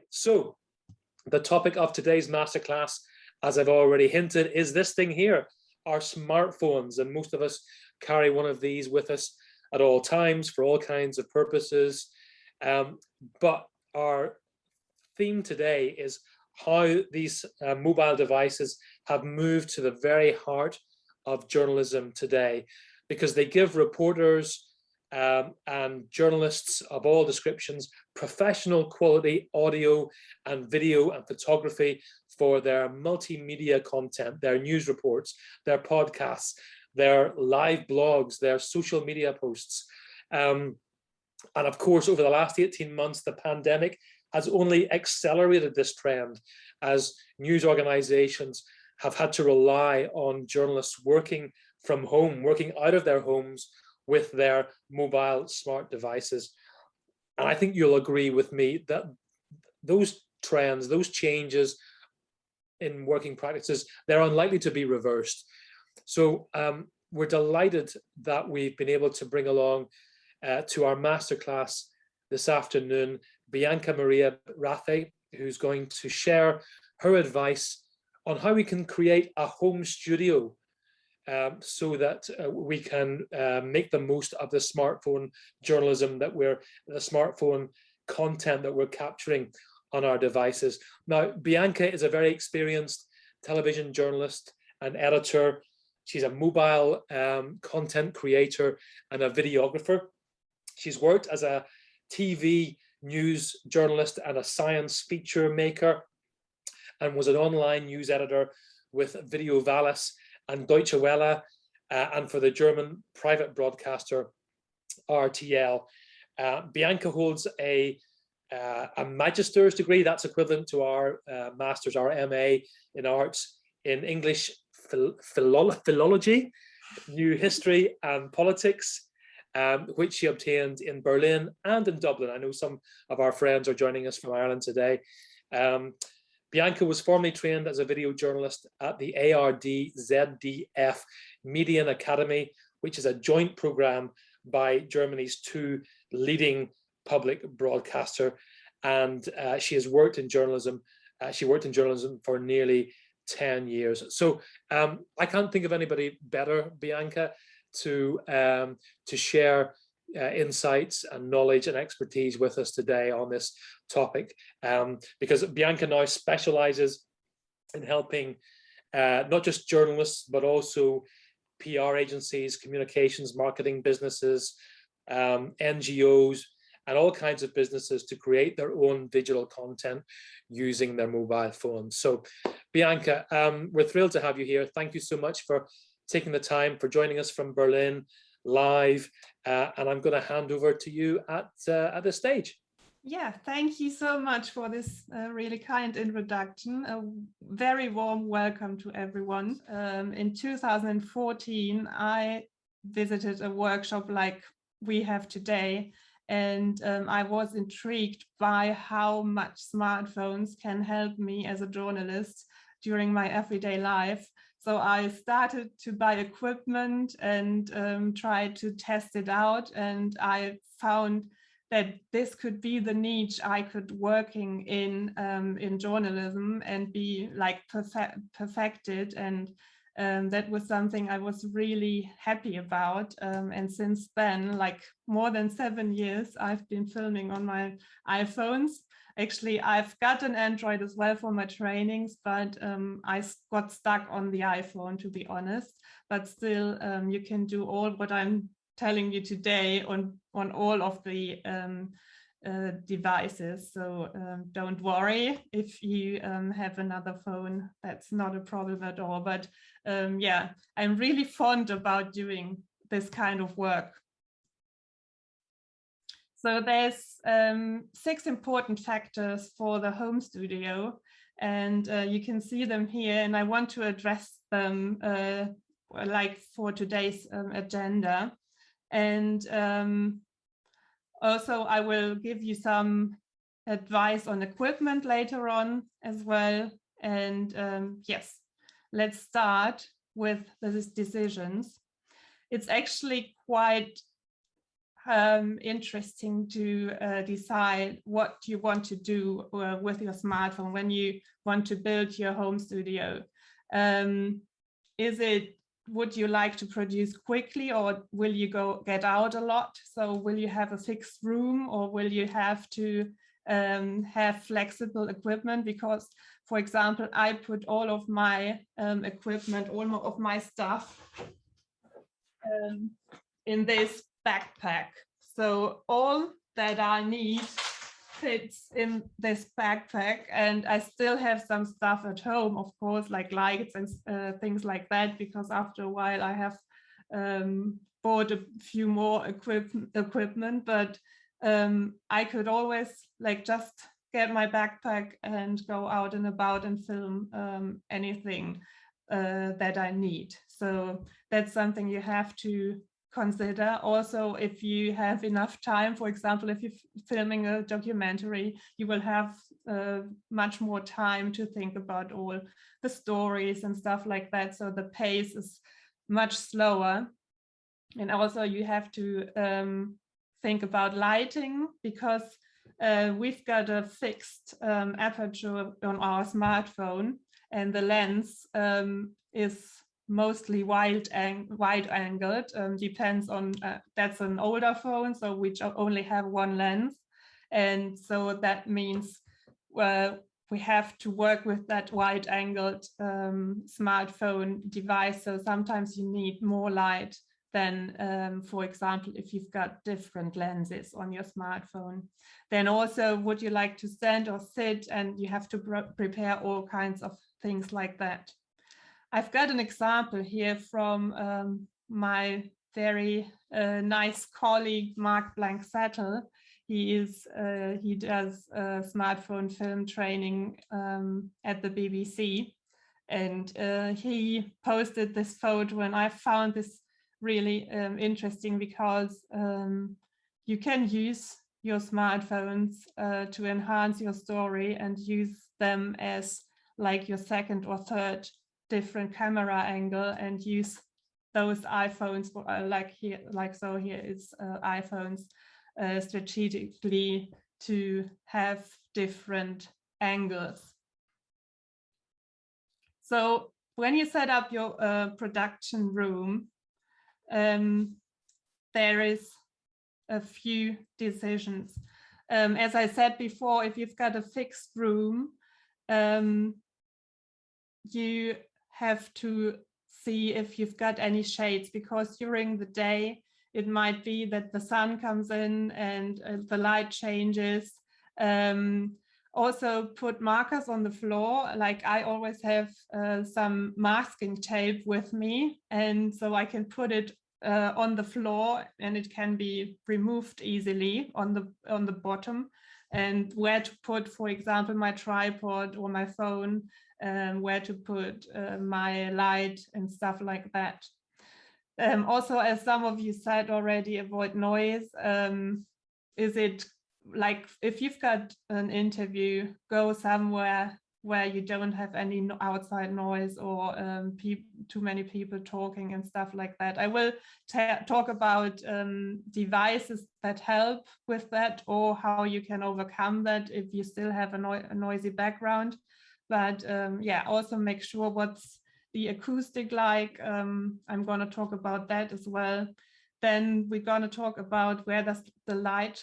So the topic of today's masterclass, as I've already hinted, is this thing here, our smartphones. And most of us carry one of these with us at all times for all kinds of purposes. But our theme today is how these mobile devices have moved to the very heart of journalism today, because they give reporters and journalists of all descriptions professional quality audio and video and photography for their multimedia content, their news reports, their podcasts, their live blogs, their social media posts. And of course, over the last 18 months, the pandemic has only accelerated this trend as news organizations have had to rely on journalists working from home, working out of their homes with their mobile smart devices. And I think you'll agree with me that those trends, those changes in working practices, they're unlikely to be reversed. So we're delighted that we've been able to bring along to our masterclass this afternoon, Bianca-Maria Rathay, who's going to share her advice on how we can create a home studio so that we can make the most of the smartphone journalism the smartphone content that we're capturing on our devices. Now, Bianca is a very experienced television journalist and editor. She's a mobile content creator and a videographer. She's worked as a TV news journalist and a science feature maker, and was an online news editor with Videovalis and Deutsche Welle, and for the German private broadcaster RTL. Bianca holds a magister's degree that's equivalent to our master's, our MA in arts in English philology, new history and politics, which she obtained in Berlin and in Dublin. I know some of our friends are joining us from Ireland today. Bianca was formerly trained as a video journalist at the ARD-ZDF Median Academy, which is a joint program by Germany's two leading public broadcaster. And she has worked in journalism. She worked in journalism for nearly 10 years. So I can't think of anybody better, Bianca, to share insights and knowledge and expertise with us today on this topic, because Bianca now specializes in helping not just journalists, but also PR agencies, communications, marketing businesses, NGOs, and all kinds of businesses to create their own digital content using their mobile phones. So Bianca, we're thrilled to have you here. Thank you so much for taking the time, for joining us from Berlin live, and I'm going to hand over to you at this stage. Yeah, thank you so much for this really kind introduction. A very warm welcome to everyone. In 2014, I visited a workshop like we have today, and I was intrigued by how much smartphones can help me as a journalist during my everyday life. So I started to buy equipment and tried to test it out, and I found that this could be the niche I could working in journalism and be like perfected, and that was something I was really happy about. And since then, like more than 7 years, I've been filming on my iPhones. Actually, I've got an Android as well for my trainings, but I got stuck on the iPhone, to be honest. But still, you can do all what I'm telling you today on all of the devices. So don't worry if you have another phone. That's not a problem at all. But yeah, I'm really fond about doing this kind of work. So there's 6 important factors for the home studio, and you can see them here, and I want to address them like for today's agenda. And also I will give you some advice on equipment later on as well. And yes, let's start with the decisions. It's actually quite interesting to decide what you want to do with your smartphone when you want to build your home studio. Would you like to produce quickly, or will you get out a lot? So will you have a fixed room, or will you have to have flexible equipment? Because, for example, I put all of my equipment, all of my stuff in this backpack. So all that I need fits in this backpack, and I still have some stuff at home, of course, like lights and things like that, because after a while I have bought a few more equipment, but I could always like just get my backpack and go out and about and film anything that I need. So that's something you have to consider. Also, if you have enough time, for example, if you're filming a documentary, you will have much more time to think about all the stories and stuff like that. So the pace is much slower. And also you have to think about lighting, because we've got a fixed aperture on our smartphone, and the lens is mostly wide angled. Depends on that's an older phone, so we only have one lens, and so that means we have to work with that wide angled smartphone device. So sometimes you need more light than, for example, if you've got different lenses on your smartphone. Then also, would you like to stand or sit? And you have to prepare all kinds of things like that. I've got an example here from my very nice colleague, Mark Blank-Sattel. He does smartphone film training at the BBC. And he posted this photo, and I found this really interesting, because you can use your smartphones to enhance your story and use them as like your second or third different camera angle, and use those iPhones here is iPhones strategically to have different angles. So when you set up your production room, there is a few decisions. As I said before, if you've got a fixed room, you have to see if you've got any shades, because during the day it might be that the sun comes in and the light changes. Also put markers on the floor. Like I always have some masking tape with me, and so I can put it on the floor, and it can be removed easily on the bottom. And where to put, for example, my tripod or my phone, where to put my light and stuff like that. Also, as some of you said already, avoid noise. Is it like if you've got an interview, go somewhere where you don't have any outside noise or too many people talking and stuff like that. I will talk about devices that help with that, or how you can overcome that if you still have a noisy background. But yeah, also make sure what's the acoustic like. I'm going to talk about that as well. Then we're going to talk about where does the light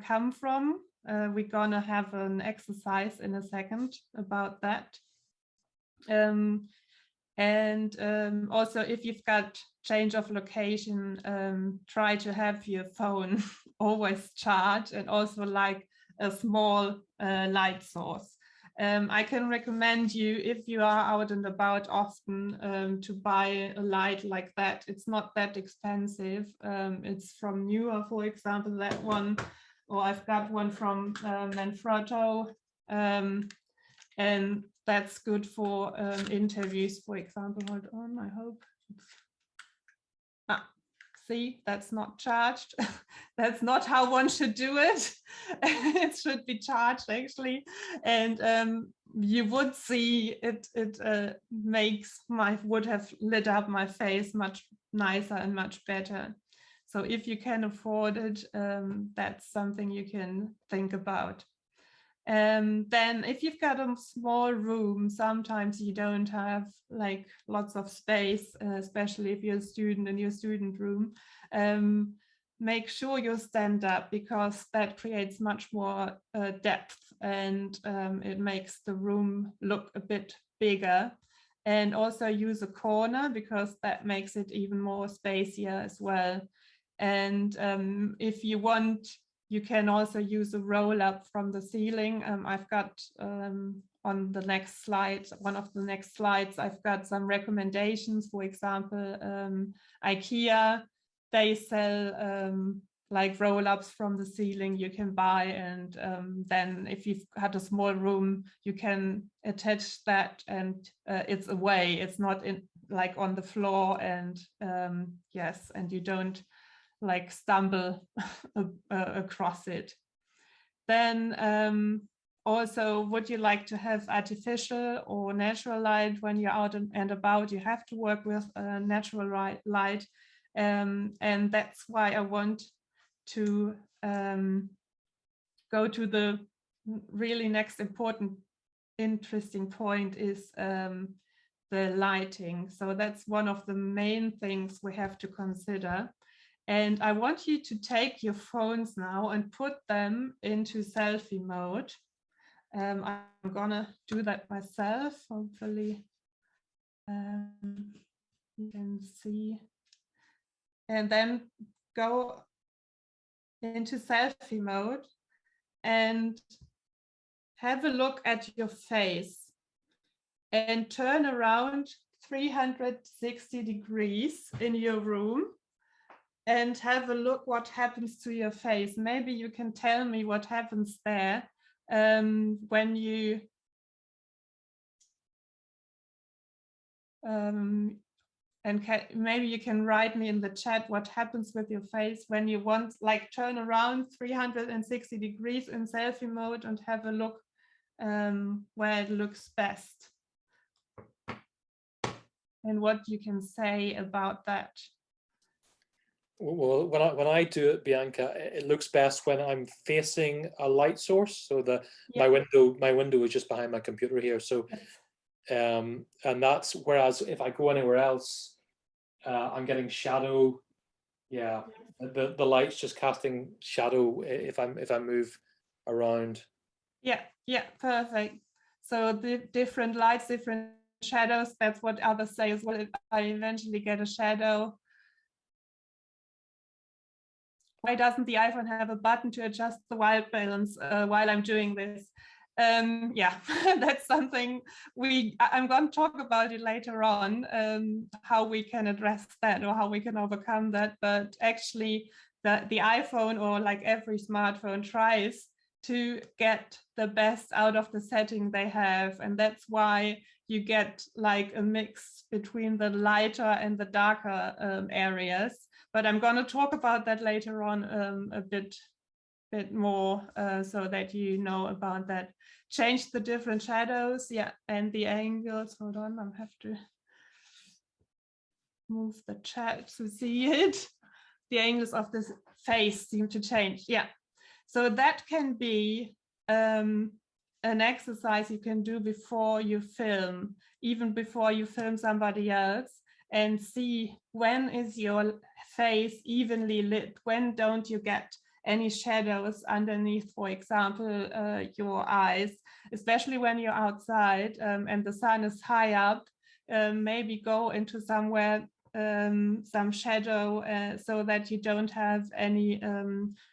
come from. We're going to have an exercise in a second about that. Also, if you've got change of location, try to have your phone always charged, and also like a small light source. I can recommend you, if you are out and about often, to buy a light like that. It's not that expensive. It's from Newer, for example, that one, or I've got one from Manfrotto, and that's good for interviews, for example. Hold on, I hope. See, that's not charged. That's not how one should do it. It should be charged, actually. And you would see it would have lit up my face much nicer and much better. So if you can afford it, that's something you can think about. Then if you've got a small room, sometimes you don't have like lots of space, especially if you're a student in your student room. Make sure you stand up, because that creates much more depth, and it makes the room look a bit bigger. And also use a corner, because that makes it even more spacier as well. And if you want, you can also use a roll up from the ceiling. I've got on the next slide, one of the next slides, I've got some recommendations. For example, IKEA, they sell like roll-ups from the ceiling you can buy, and then if you've had a small room, you can attach that, and it's away. It's not in like on the floor, and yes, and you don't like stumble across it. Then also, would you like to have artificial or natural light when you're out and about? You have to work with natural light, and that's why I want to go to the really next interesting point, is the lighting. So that's one of the main things we have to consider. And I want you to take your phones now and put them into selfie mode. I'm gonna do that myself. Hopefully you can see. And then go into selfie mode and have a look at your face and turn around 360 degrees in your room and have a look what happens to your face. Maybe you can tell me what happens there when you maybe you can write me in the chat what happens with your face when you want, like, turn around 360 degrees in selfie mode and have a look where it looks best, and what you can say about that. Well, when I do it, Bianca, it looks best when I'm facing a light source. So my window is just behind my computer here. So and that's, whereas if I go anywhere else, I'm getting shadow. Yeah, the light's just casting shadow if I move around. Yeah, perfect. So the different lights, different shadows, that's what others say as well. If I eventually get a shadow, why doesn't the iPhone have a button to adjust the white balance while I'm doing this? Yeah, that's something I'm going to talk about it later on, how we can address that or how we can overcome that. But actually the iPhone, or like every smartphone, tries to get the best out of the setting they have. And that's why you get like a mix between the lighter and the darker areas. But I'm going to talk about that later on a bit more, so that you know about that. Change the different shadows, yeah, and the angles. Hold on, I have to move the chat to see it. The angles of this face seem to change, yeah. So that can be an exercise you can do before you film, even before you film somebody else, and see when is your face evenly lit, when don't you get any shadows underneath, for example, your eyes, especially when you're outside and the sun is high up. Maybe go into somewhere some shadow so that you don't have any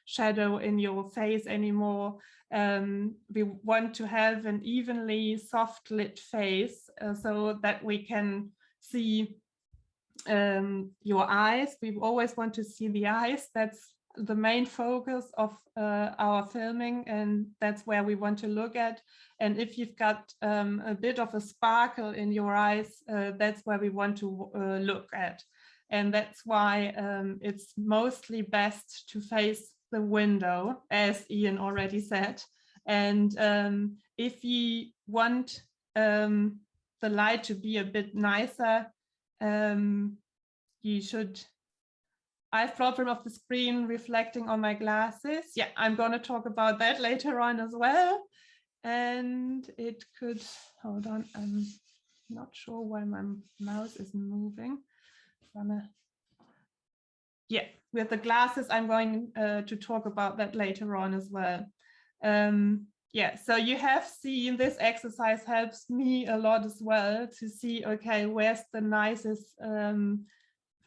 shadow in your face anymore. We want to have an evenly soft lit face so that we can see your eyes. We always want to see the eyes. That's the main focus of our filming, and that's where we want to look at. And if you've got a bit of a sparkle in your eyes, that's where we want to look at. And that's why it's mostly best to face the window, as Ian already said. And if you want the light to be a bit nicer, you should I have problem of the screen reflecting on my glasses. Yeah, I'm going to talk about that later on as well. And it could, hold on, I'm not sure why my mouse isn't moving. Yeah, with the glasses, I'm going to talk about that later on as well. Yeah, so you have seen this exercise helps me a lot as well to see, okay, where's the nicest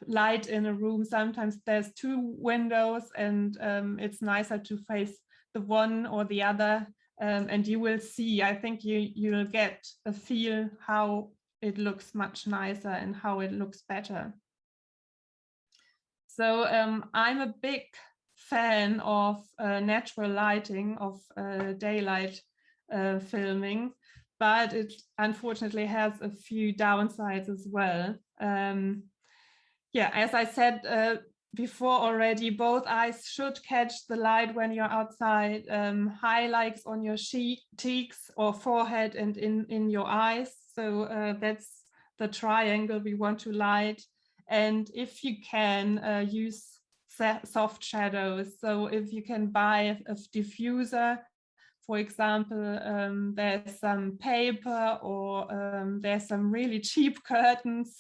light in a room. Sometimes there's two windows and it's nicer to face the one or the other. And you will see, I think you'll get a feel how it looks much nicer and how it looks better. So I'm a big fan of natural lighting, of daylight filming, but it unfortunately has a few downsides as well. Yeah, as I said before already, both eyes should catch the light when you're outside. Highlights on your cheeks or forehead and in your eyes. So that's the triangle we want to light. And if you can use soft shadows, so if you can buy a diffuser, for example, there's some paper or there's some really cheap curtains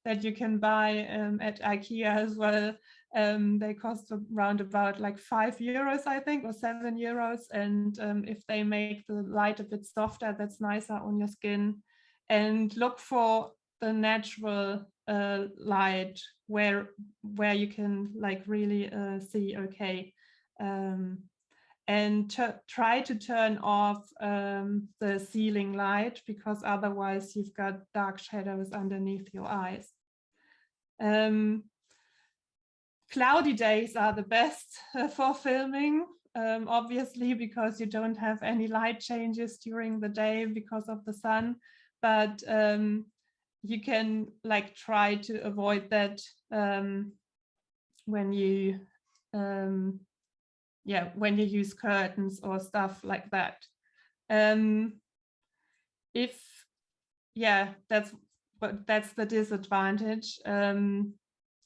that you can buy at IKEA as well. They cost around about like €5, I think, or €7. And if they make the light a bit softer, that's nicer on your skin. And look for the natural light where you can like really see, okay. And try to turn off the ceiling light, because otherwise you've got dark shadows underneath your eyes. Cloudy days are the best for filming, obviously, because you don't have any light changes during the day because of the sun, but you can like try to avoid that when you when you use curtains or stuff like that. That's the disadvantage.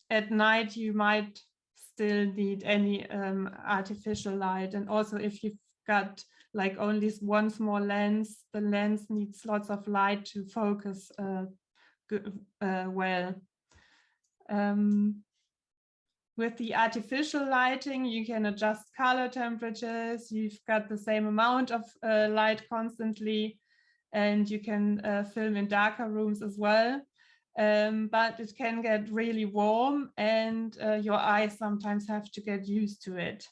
At night you might still need any artificial light, and also if you've got like only one small lens, the lens needs lots of light to focus well. With the artificial lighting, you can adjust color temperatures. You've got the same amount of light constantly, and you can film in darker rooms as well. But it can get really warm, and your eyes sometimes have to get used to it.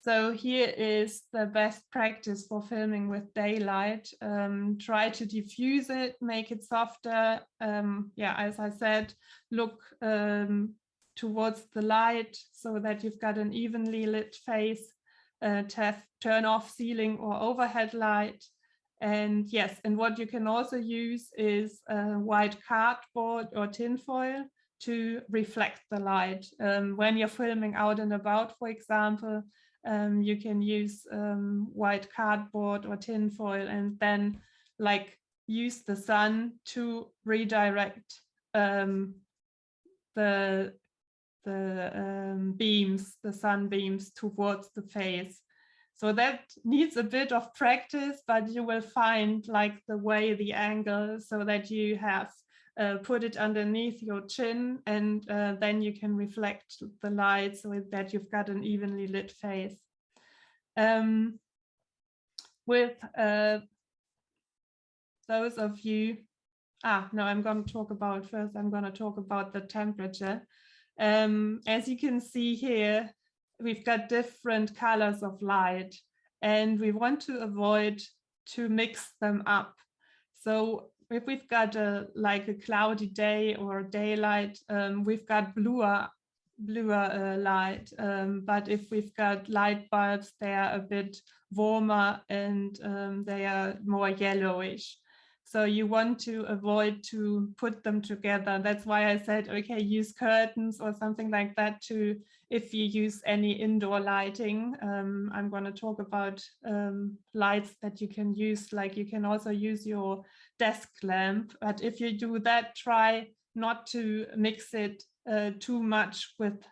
So here is the best practice for filming with daylight. Try to diffuse it, make it softer. As I said, look towards the light so that you've got an evenly lit face. Turn off ceiling or overhead light. And yes, and what you can also use is white cardboard or tinfoil to reflect the light. When you're filming out and about, for example, you can use white cardboard or tinfoil and then like use the sun to redirect the beams, the sun beams towards the face. So that needs a bit of practice, but you will find like the way, the angle, so that you have put it underneath your chin, and then you can reflect the light so that you've got an evenly lit face. With those of you, I'm going to talk about the temperature. As you can see here, we've got different colors of light, and we want to avoid to mix them up. So if we've got like a cloudy day or daylight, we've got bluer light, but if we've got light bulbs, they are a bit warmer and they are more yellowish. So you want to avoid to put them together. That's why I said, okay, use curtains or something like that to, if you use any indoor lighting. I'm going to talk about lights that you can use, like you can also use your desk lamp. But if you do that, try not to mix it too much with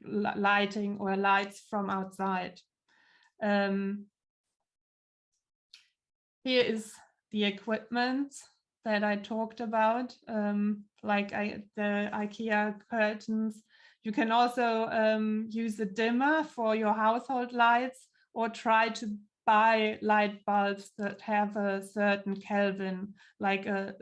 lighting or lights from outside. Here is the equipment that I talked about, like the IKEA curtains. You can also use a dimmer for your household lights, or try to buy light bulbs that have a certain Kelvin, like a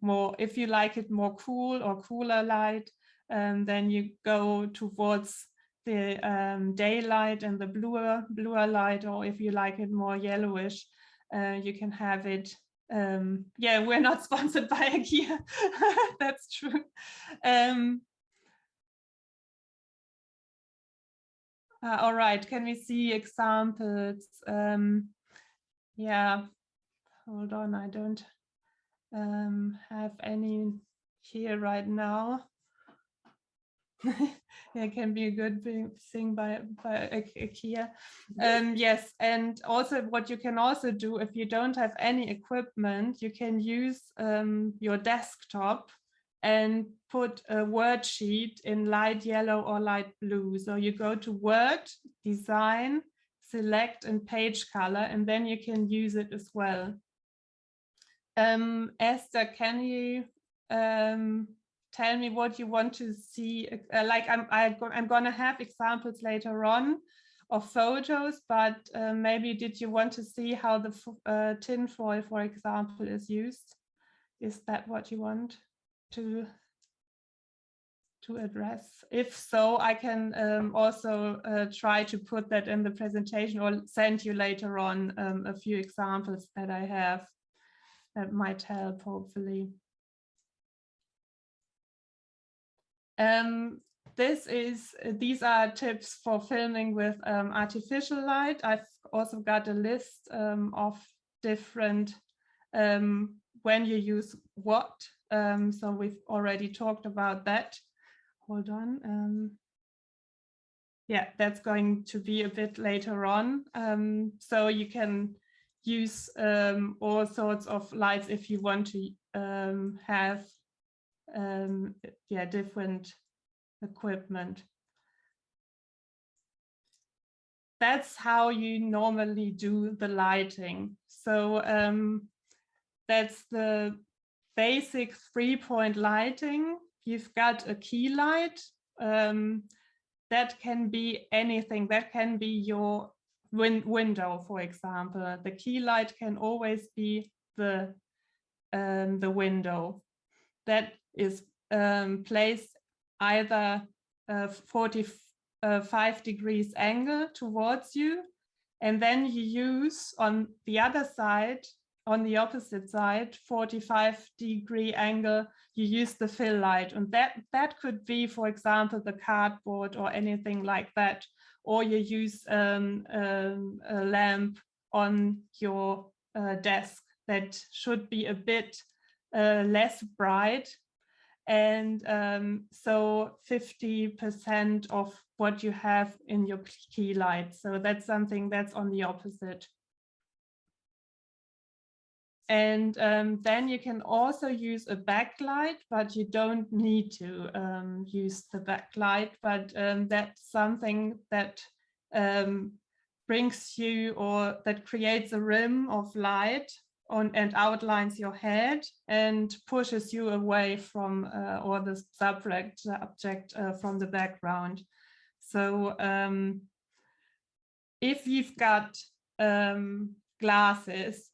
more, if you like it more cool or cooler light, then you go towards the daylight and the bluer light, or if you like it more yellowish, you can have it. Yeah, we're not sponsored by IKEA. That's true. All right, can we see examples? Yeah, hold on, I don't have any here right now. It can be a good thing by IKEA. Yes, and also what you can also do, if you don't have any equipment, you can use your desktop and put a word sheet in light yellow or light blue. So you go to Word, Design, select and page color, and then you can use it as well. Esther, can you tell me what you want to see? Like I'm gonna have examples later on of photos, but maybe did you want to see how the tin foil, for example, is used? Is that what you want to address? If so, I can also try to put that in the presentation, or send you later on a few examples that I have that might help, hopefully. These are tips for filming with artificial light. I've also got a list of different when you use what. So we've already talked about that. Hold on. Yeah, that's going to be a bit later on. So you can use all sorts of lights if you want to have different equipment. That's how you normally do the lighting. So that's the basic 3-point lighting. You've got a key light. That can be anything. That can be your window, for example. The key light can always be the window. That is placed either 45 degrees angle towards you, and then you use on the other side, on the opposite side, 45-degree angle, you use the fill light, and that could be, for example, the cardboard or anything like that, or you use a lamp on your desk that should be a bit less bright, and so 50% of what you have in your key light. So that's something that's on the opposite. And then you can also use a backlight, but you don't need to use the backlight, but that's something that brings you, or that creates a rim of light and outlines your head and pushes you away from or the subject from the background. So if you've got glasses,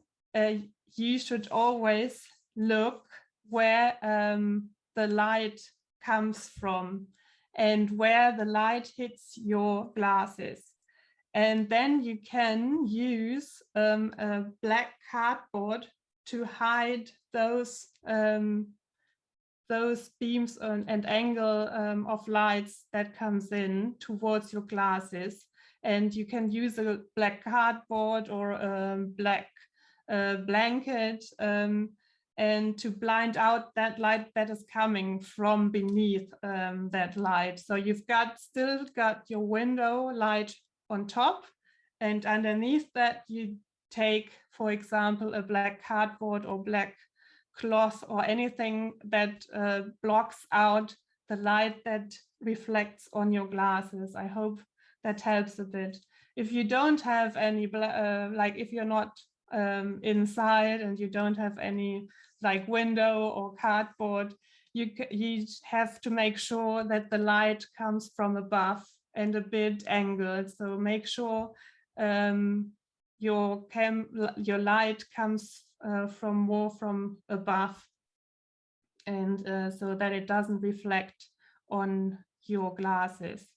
you should always look where the light comes from and where the light hits your glasses. And then you can use a black cardboard to hide those beams and angle of lights that comes in towards your glasses. And you can use a black cardboard or a black blanket and to blind out that light that is coming from beneath that light. So you've still got your window light on top, and underneath that you take, for example, a black cardboard or black cloth or anything that blocks out the light that reflects on your glasses. I hope that helps a bit. If you don't have any, like if you're not inside and you don't have any like window or cardboard, you have to make sure that the light comes from above and a bit angled. So make sure your light comes more from above, and so that it doesn't reflect on your glasses.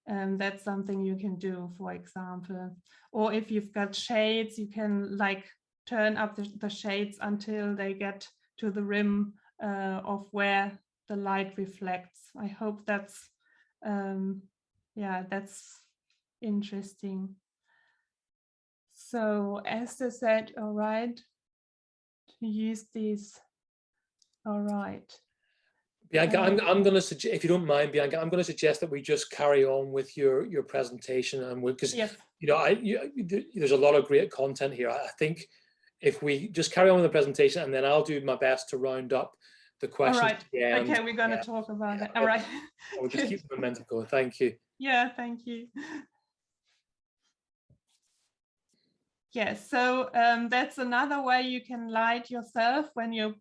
That's something you can do, for example. Or if you've got shades, you can like turn up the shades until they get to the rim of where the light reflects. I hope that's, yeah, that's interesting. So Esther said, all right, to use these. All right. Bianca, I'm going to suggest, if you don't mind, Bianca, I'm going to suggest that we just carry on with your presentation, and because yes, you know, there's a lot of great content here. I think if we just carry on with the presentation, and then I'll do my best to round up the questions. All right. Okay, we're going to talk about it. All right. We'll just keep the momentum going. Thank you. Yeah, thank you. Yes, so that's another way you can light yourself when you're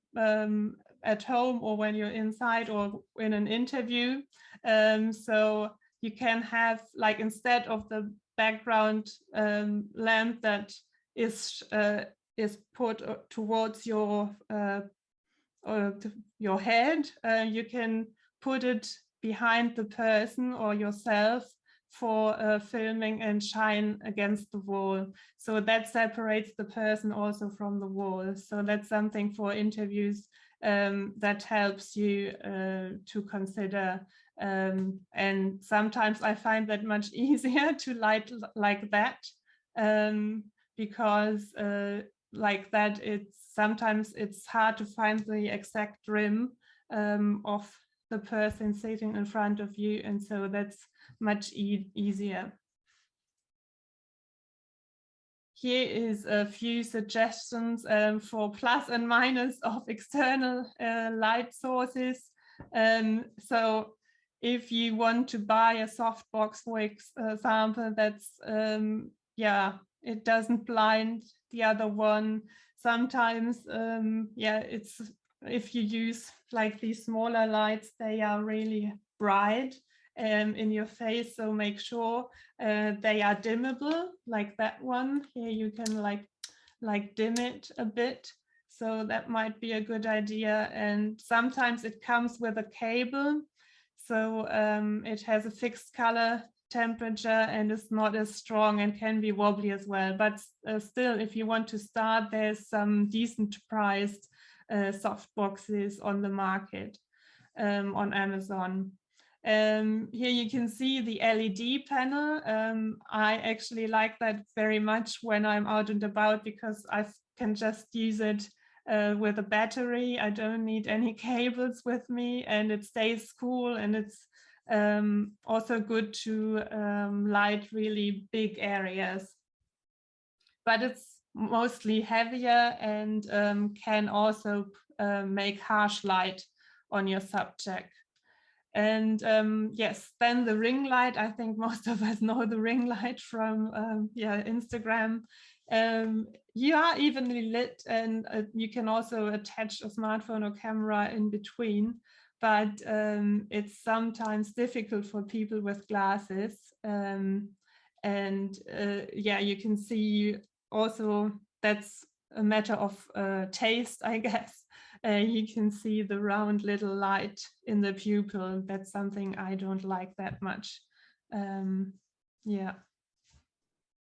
at home or when you're inside or in an interview. So you can have, like, instead of the background lamp that is put towards your head, you can put it behind the person or yourself for filming and shine against the wall. So that separates the person also from the wall. So that's something for interviews that helps you to consider. And sometimes I find that much easier to light like that, because like that, sometimes it's hard to find the exact rim of the person sitting in front of you, and so that's much easier. Here is a few suggestions for plus and minus of external light sources. So if you want to buy a softbox, for example, that's yeah, it doesn't blind the other one. Sometimes yeah, it's, if you use like these smaller lights, they are really bright in your face, so make sure they are dimmable, like that one here. You can like dim it a bit, so that might be a good idea. And sometimes it comes with a cable, so it has a fixed color temperature and is not as strong and can be wobbly as well. But still, if you want to start, there's some decent priced soft boxes on the market on Amazon. Here you can see the LED panel. I actually like that very much when I'm out and about, because I can just use it with a battery. I don't need any cables with me, and it stays cool, and it's also good to light really big areas. But it's mostly heavier and can also make harsh light on your subject. And yes, then the ring light. I think most of us know the ring light from yeah, Instagram. You are evenly lit, and you can also attach a smartphone or camera in between, but it's sometimes difficult for people with glasses. And yeah, you can see also, that's a matter of taste, I guess. You can see the round little light in the pupil. That's something I don't like that much. Yeah.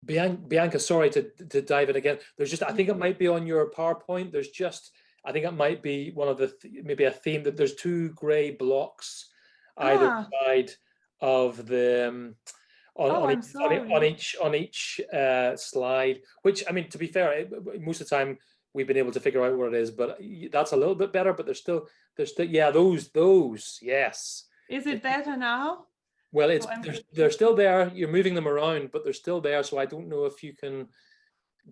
Bianca, sorry to dive in again. There's just, I think it might be on your PowerPoint. There's just, I think it might be one of the, maybe a theme that there's two gray blocks either side of the, on each slide, which, I mean, to be fair, most of the time we've been able to figure out what it is, but that's a little bit better. But there's still, yeah, those, yes. Is it better now? Well, they're still there. You're moving them around, but they're still there. So I don't know if you can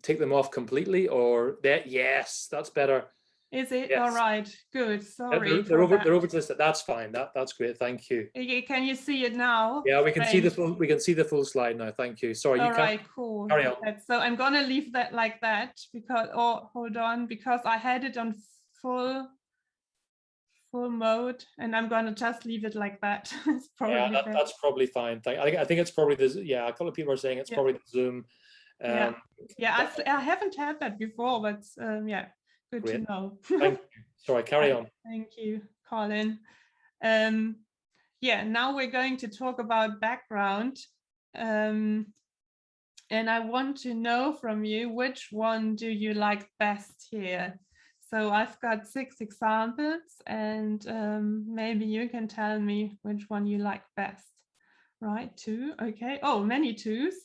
take them off completely or that. Yes, that's better. Is it? Yes. All right, good. Sorry They're for over. that. They're over to this. That's fine. That's great. Thank you. Can you see it now? Yeah, we can see the Great. full. We can see the full slide now. Thank you. Sorry, you All can't right, cool. carry on. So I'm gonna leave that like that because, oh, hold on, because I had it on full mode, and I'm gonna just leave it like that. It's probably Yeah, that's probably fine. I think it's probably this. Yeah, a couple of people are saying it's probably the Zoom. Yeah, I haven't had that before, but yeah, good great. to know. Thank you. Sorry, carry on. Thank you, Colin. Yeah, now we're going to talk about background. And I want to know from you, which one do you like best here? So I've got 6 examples, and maybe you can tell me which one you like best. Right, 2, okay. Oh, many 2s.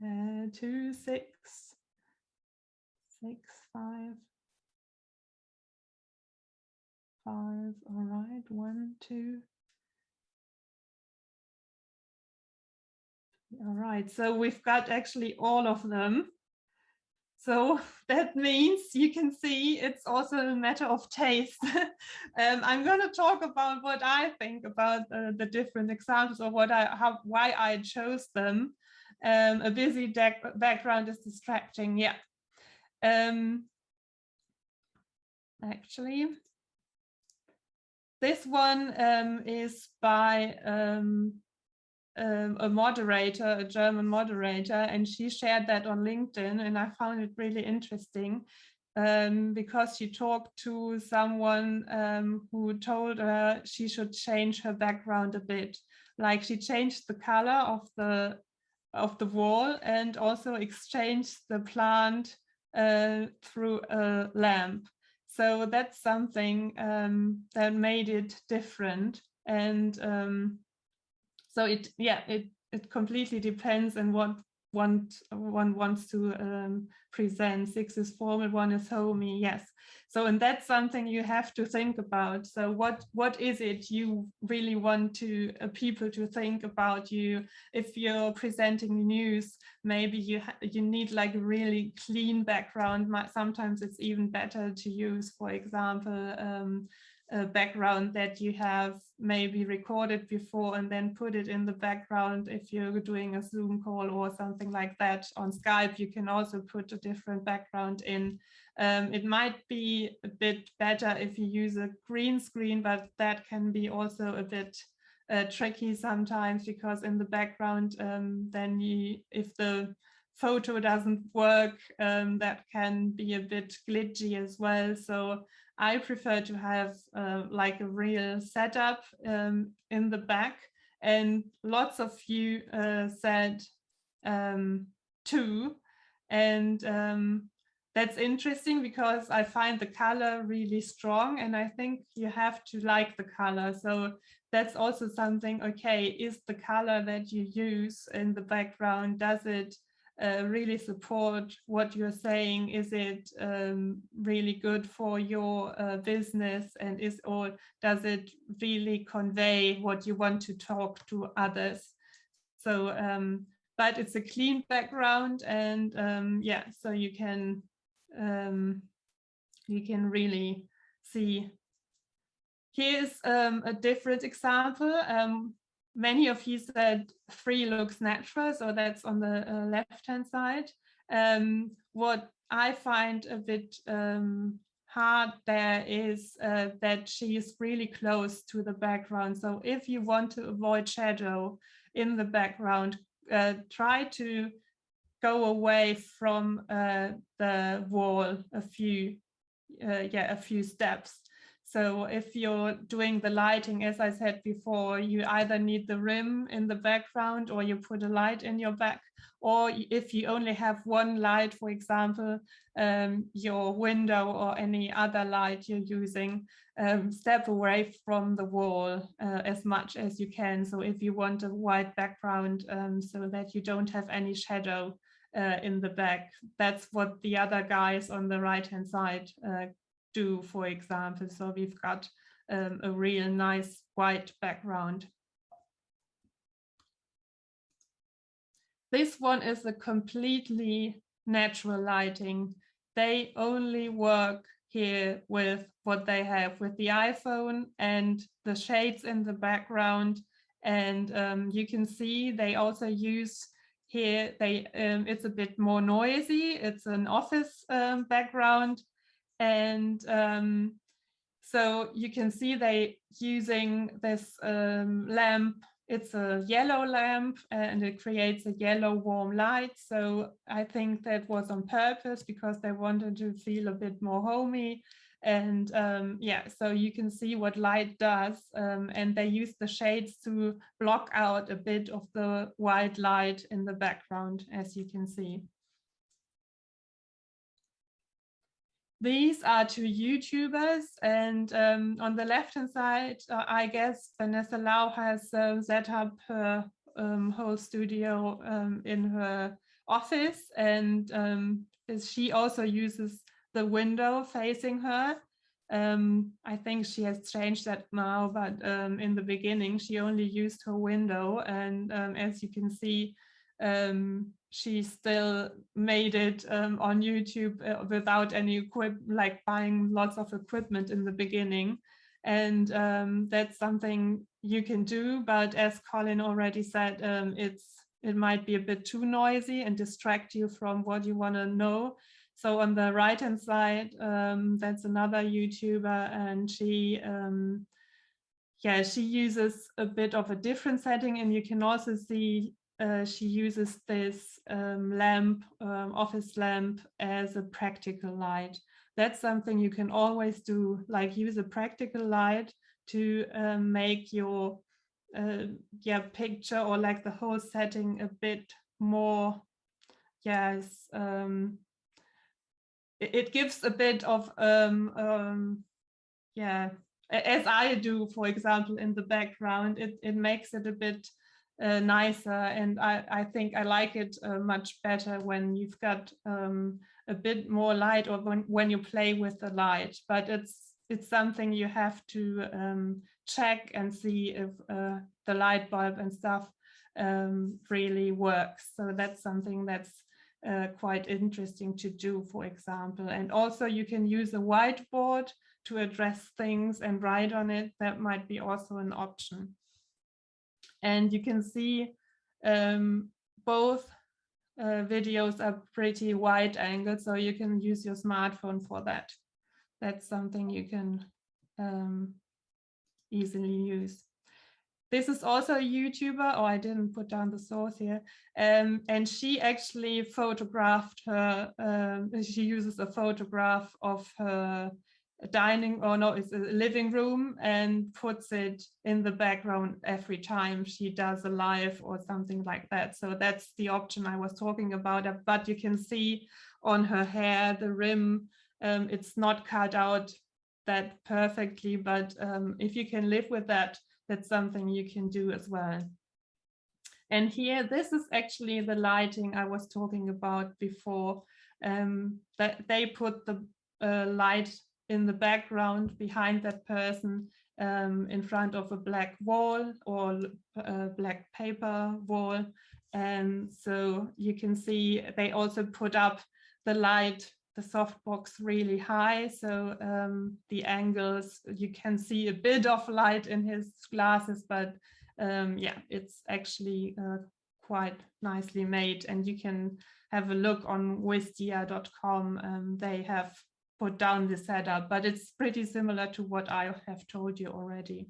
2, 6, 6, 5, 5. All right, 1, 2. All right, so we've got actually all of them. So that means you can see it's also a matter of taste. I'm going to talk about what I think about the different examples, or why I chose them. A busy background is distracting. Yeah. Actually, this one is by a moderator, a German moderator, and she shared that on LinkedIn, and I found it really interesting because she talked to someone who told her she should change her background a bit. Like, she changed the color of the wall and also exchanged the plant through a lamp. So that's something that made it different. And so it completely depends on what one wants to present. 6 is formal, 1 is homey. Yes. So, and that's something you have to think about. So what is it you really want to people to think about you? If you're presenting news, maybe you need like a really clean background. Sometimes it's even better to use, for example, a background that you have maybe recorded before and then put it in the background. If you're doing a Zoom call or something like that on Skype, you can also put a different background in. It might be a bit better if you use a green screen, but that can be also a bit tricky sometimes, because in the background, then if the photo doesn't work, that can be a bit glitchy as well. So I prefer to have like a real setup in the back, and lots of you said 2, and that's interesting because I find the color really strong, and I think you have to like the color. So that's also something. Okay, is the color that you use in the background, does it really support what you're saying? Is it really good for your business, and does it really convey what you want to talk to others? So but it's a clean background, and yeah, so you can really see. Here's a different example. Many of you said 3 looks natural, so that's on the left-hand side. What I find a bit hard there is that she is really close to the background. So if you want to avoid shadow in the background, try to go away from the wall a few steps. So if you're doing the lighting, as I said before, you either need the rim in the background, or you put a light in your back, or if you only have one light, for example, your window or any other light you're using, step away from the wall as much as you can. So if you want a white background, so that you don't have any shadow in the back, that's what the other guys on the right-hand side do, for example. So we've got a real nice white background. This one is a completely natural lighting. they only work here with what they have with the iPhone and the shades in the background. And you can see they also use here, it's a bit more noisy. It's an office background. And so you can see they using this lamp. It's a yellow lamp and it creates a yellow warm light. So I think that was on purpose because they wanted to feel a bit more homey. And yeah, so you can see what light does. And they use the shades to block out a bit of the white light in the background, as you can see. These are two YouTubers, and on the left-hand side, I guess Vanessa Lau has set up her whole studio in her office, and she also uses the window facing her. I think she has changed that now, but in the beginning, she only used her window, and as you can see, she still made it on YouTube without any like buying lots of equipment in the beginning. And that's something you can do, but as Colin already said, it might be a bit too noisy and distract you from what you want to know. So on the right hand side, that's another YouTuber, and she uses a bit of a different setting, and you can also see she uses this lamp, office lamp, as a practical light. That's something you can always do, like use a practical light to make your picture or like the whole setting a bit more, it gives a bit of as I do, for example, in the background, it makes it a bit nicer, and I think I like it much better when you've got a bit more light, or when you play with the light. But it's something you have to check and see if the light bulb and stuff really works. So that's something that's quite interesting to do, for example. And also you can use a whiteboard to address things and write on it. That might be also an option. And you can see both videos are pretty wide angle, so you can use your smartphone for that. That's something you can easily use. This is also a YouTuber, I didn't put down the source here, and she actually photographed her, she uses a photograph of her it's a living room, and puts it in the background every time she does a live or something like that. So that's the option I was talking about. But you can see on her hair, the rim, it's not cut out that perfectly, but if you can live with that, that's something you can do as well. And here, this is actually the lighting I was talking about before, that they put the light in the background behind that person, in front of a black wall or a black paper wall. And so you can see they also put up the light, the softbox, really high. So the angles, you can see a bit of light in his glasses, but it's actually quite nicely made. And you can have a look on wisdia.com. They have put down the setup, but it's pretty similar to what I have told you already.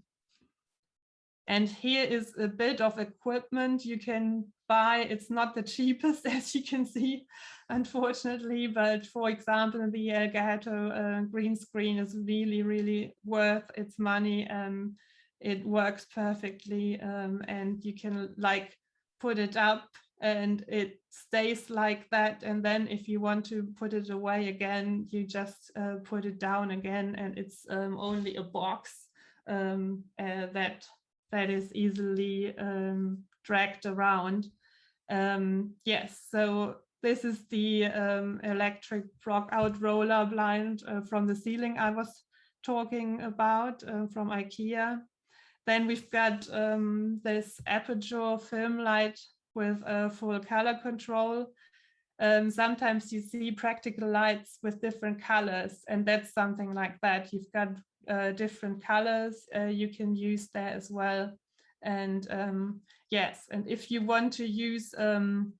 And here is a bit of equipment you can buy. It's not the cheapest, as you can see, unfortunately, but for example, the Elgato green screen is really, really worth its money. It works perfectly, and you can like put it up and it stays like that. And then if you want to put it away again, you just put it down again, and it's only a box that is easily dragged around. Yes, so this is the electric block out roller blind from the ceiling I was talking about from IKEA. Then we've got this Aperture film light with a full color control. sometimes you see practical lights with different colors, and that's something like that. You've got different colors you can use there as well. And yes, and if you want to use some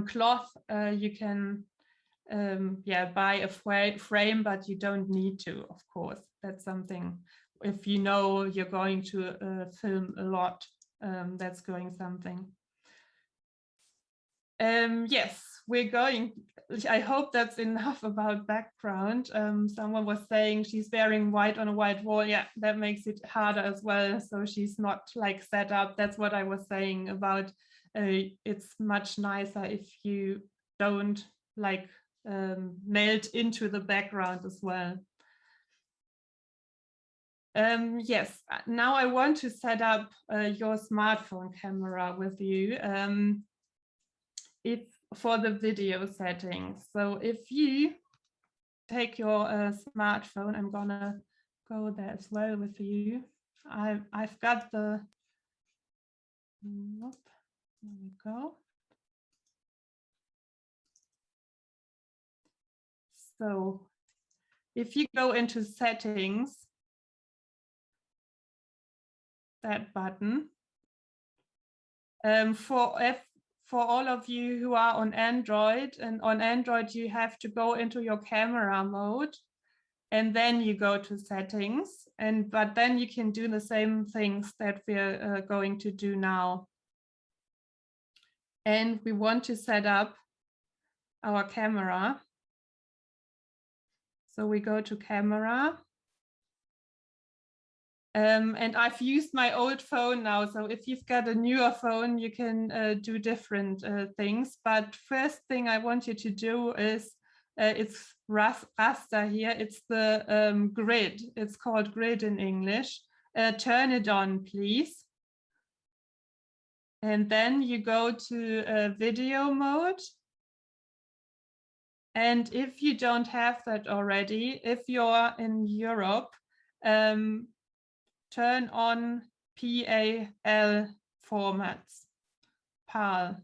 cloth, you can buy a frame, but you don't need to, of course. That's something, if you know you're going to film a lot, that's going something. Yes, we're going, I hope that's enough about background. Someone was saying she's wearing white on a white wall. Yeah, that makes it harder as well. So she's not like set up. That's what I was saying about it's much nicer if you don't like melt into the background as well. Yes, now I want to set up your smartphone camera with you. If for the video settings. So if you take your smartphone, I'm gonna go there as well with you. I've got the, there we go. So if you go into settings, that button, for all of you who are on Android, and on Android you have to go into your camera mode and then you go to settings, but then you can do the same things that we're going to do now. And we want to set up our camera. So we go to camera. And I've used my old phone now. So if you've got a newer phone, you can do different things. But first thing I want you to do is, it's raster here. It's the grid. It's called grid in English. Turn it on, please. And then you go to video mode. And if you don't have that already, if you're in Europe, turn on PAL formats, PAL.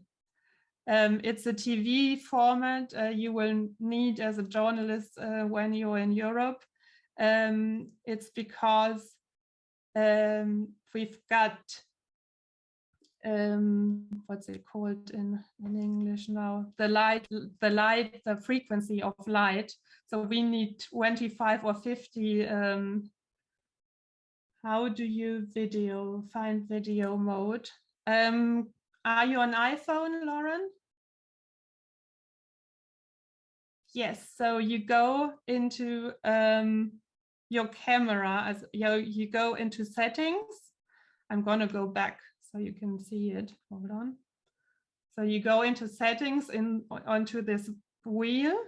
It's a TV format you will need as a journalist when you're in Europe. It's because we've got, what's it called in English now? The frequency of light. So we need 25 or 50. How do you find video mode? Are you on iPhone, Lauren? Yes, so you go into your camera, as you go into settings. I'm gonna go back so you can see it, hold on. So you go into settings onto this wheel,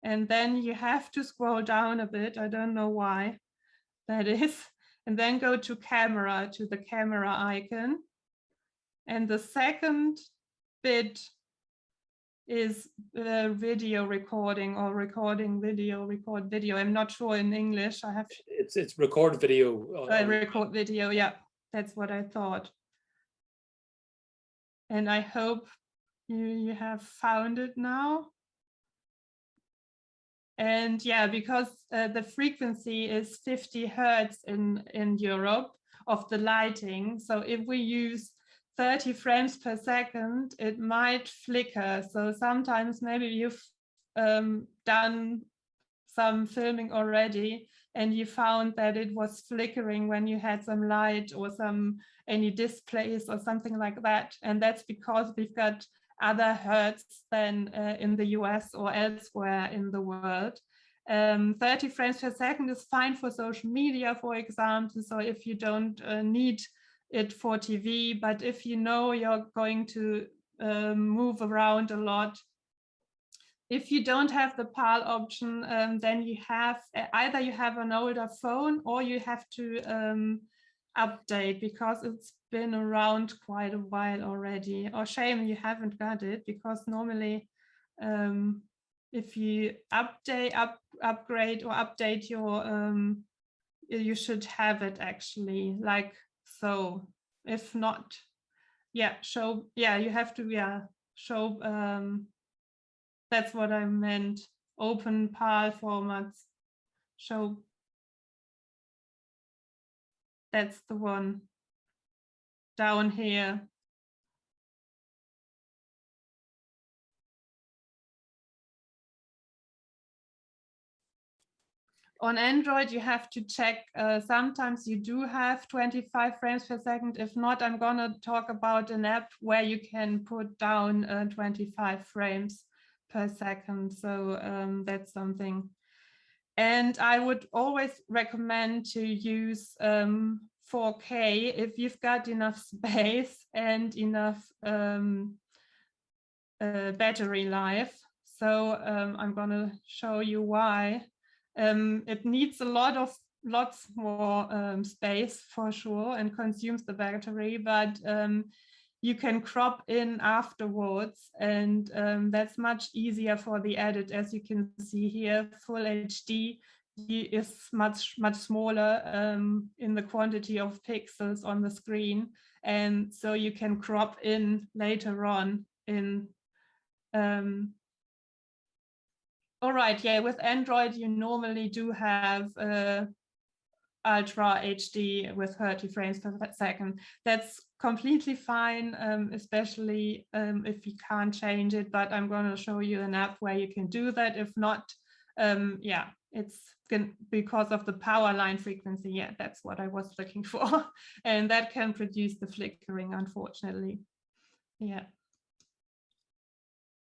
and then you have to scroll down a bit. I don't know why that is. And then go to camera, to the camera icon. And the second bit is video recording, or recording video, record video. I'm not sure in English. It's record video. Record video, yeah, that's what I thought. And I hope you have found it now. And yeah, because the frequency is 50 Hertz in Europe of the lighting. So if we use 30 frames per second, it might flicker. So sometimes maybe you've done some filming already and you found that it was flickering when you had some light or any displays or something like that. And that's because we've got other hertz than in the US or elsewhere in the world. 30 frames per second is fine for social media, for example. So if you don't need it for TV, but if you know you're going to move around a lot, if you don't have the PAL option, then you have either you have an older phone or you have to update, because it's been around quite a while already. Or shame you haven't got it, because normally if you upgrade or update your you should have it actually, like so. If not, yeah, you have to show that's what I meant. Open PAL formats. Show. That's the one down here. On Android, you have to check. Sometimes you do have 25 frames per second. If not, I'm going to talk about an app where you can put down 25 frames per second. So that's something. And I would always recommend to use 4K if you've got enough space and enough battery life. So I'm going to show you why. It needs lots more space for sure and consumes the battery, but you can crop in afterwards, and that's much easier for the edit. As you can see here, full HD is much smaller in the quantity of pixels on the screen, and so you can crop in later on in all right, yeah, with Android, you normally do have Ultra HD with 30 frames per second. That's completely fine, especially if you can't change it, but I'm going to show you an app where you can do that. If not, yeah, it's because of the power line frequency. Yeah, that's what I was looking for. And that can produce the flickering, unfortunately. Yeah.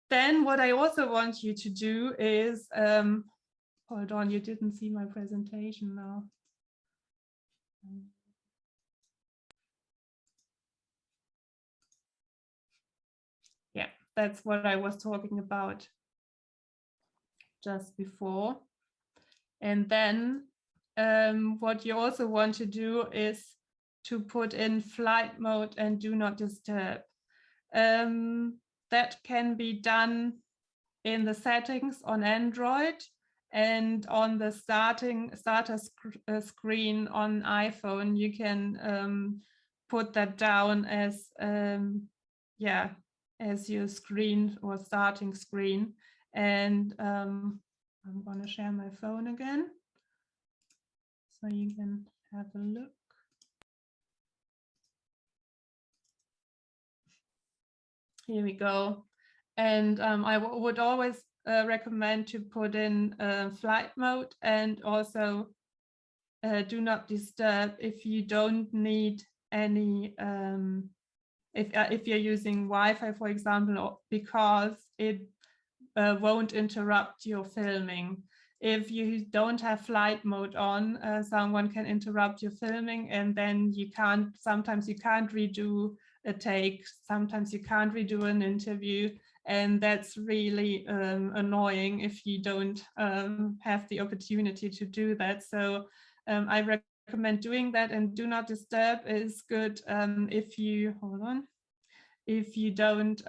Then what I also want you to do is, hold on, you didn't see my presentation now. Yeah, that's what I was talking about just before. And then what you also want to do is to put in flight mode and do not disturb. That can be done in the settings on Android and on the starter screen on iPhone. You can put that down as yeah, as your screen or starting screen. And I'm going to share my phone again so you can have a look. Here we go. And I would always recommend to put in flight mode and also do not disturb if you don't need any, if you're using Wi-Fi, for example, because it won't interrupt your filming. If you don't have flight mode on, someone can interrupt your filming, and then you can't, sometimes you can't redo a take, sometimes you can't redo an interview, and that's really annoying if you don't have the opportunity to do that. So I recommend doing that, and do not disturb is good if you, hold on, if you don't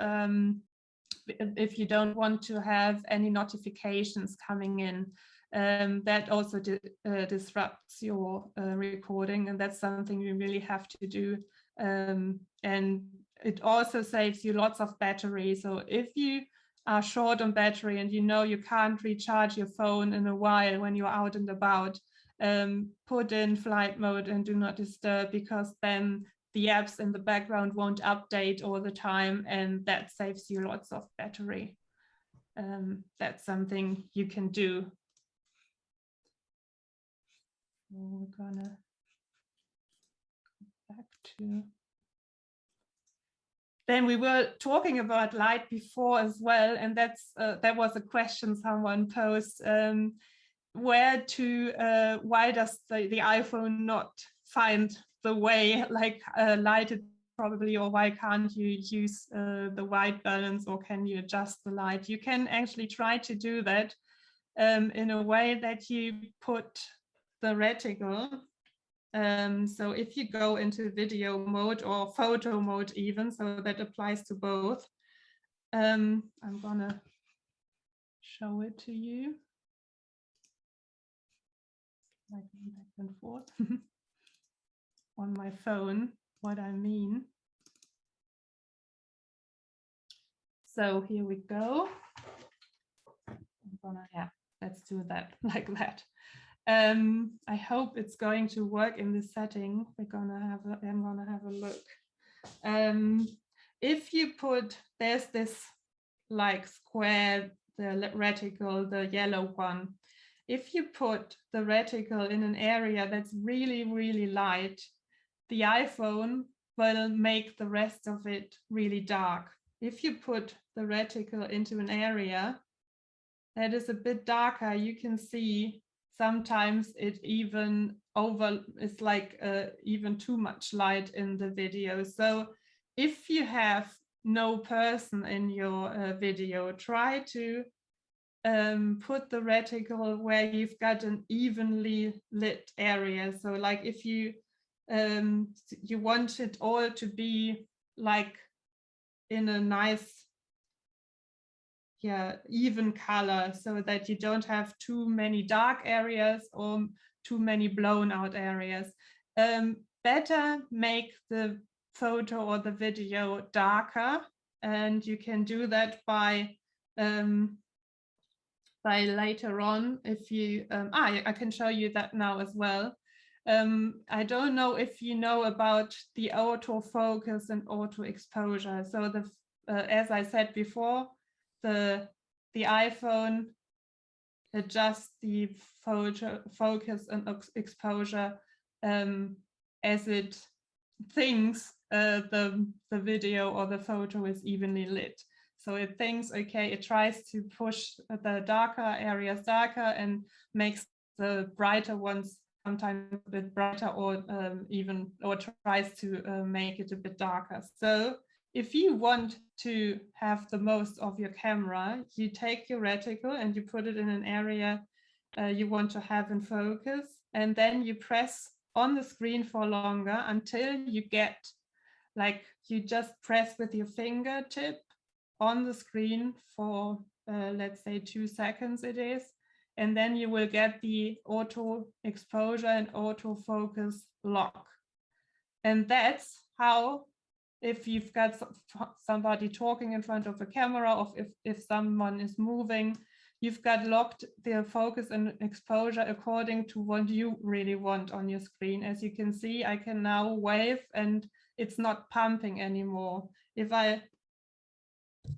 want to have any notifications coming in. That also disrupts your recording, and that's something you really have to do. And it also saves you lots of battery. So if you are short on battery and you know you can't recharge your phone in a while when you're out and about, put in flight mode and do not disturb, because then the apps in the background won't update all the time, and that saves you lots of battery. That's something you can do. We're gonna go back to. Then we were talking about light before as well, and that's that was a question someone posed. Why does the iPhone not find the way, like lighted probably, or why can't you use the white balance, or can you adjust the light? You can actually try to do that in a way that you put the reticle. So if you go into video mode or photo mode even, so that applies to both. I'm gonna show it to you. Like back and forth on my phone, what I mean. So here we go. gonna, yeah, let's do that like that. I hope it's going to work in this setting. I'm gonna have a look. If you put, there's this like square, the reticle, the yellow one. If you put the reticle in an area that's really, really light, the iPhone will make the rest of it really dark. If you put the reticle into an area that is a bit darker, you can see sometimes it even it's like even too much light in the video. So if you have no person in your video, try to put the reticle where you've got an evenly lit area. So like if you you want it all to be like in a nice, yeah, even color, so that you don't have too many dark areas or too many blown out areas. Better make the photo or the video darker, and you can do that by later on. If you I can show you that now as well. I don't know if you know about the autofocus and auto exposure. So the as I said before, the iPhone adjusts the focus and exposure as it thinks the video or the photo is evenly lit. So it thinks, okay, it tries to push the darker areas darker and makes the brighter ones sometimes a bit brighter, or tries to make it a bit darker. So if you want to have the most of your camera, you take your reticle and you put it in an area you want to have in focus, and then you press on the screen for longer until you get, like, you just press with your fingertip on the screen for let's say 2 seconds it is, and then you will get the auto exposure and auto focus lock. And that's how, if you've got somebody talking in front of a camera, or if someone is moving, you've got locked the focus and exposure according to what you really want on your screen. As you can see, I can now wave and it's not pumping anymore. If I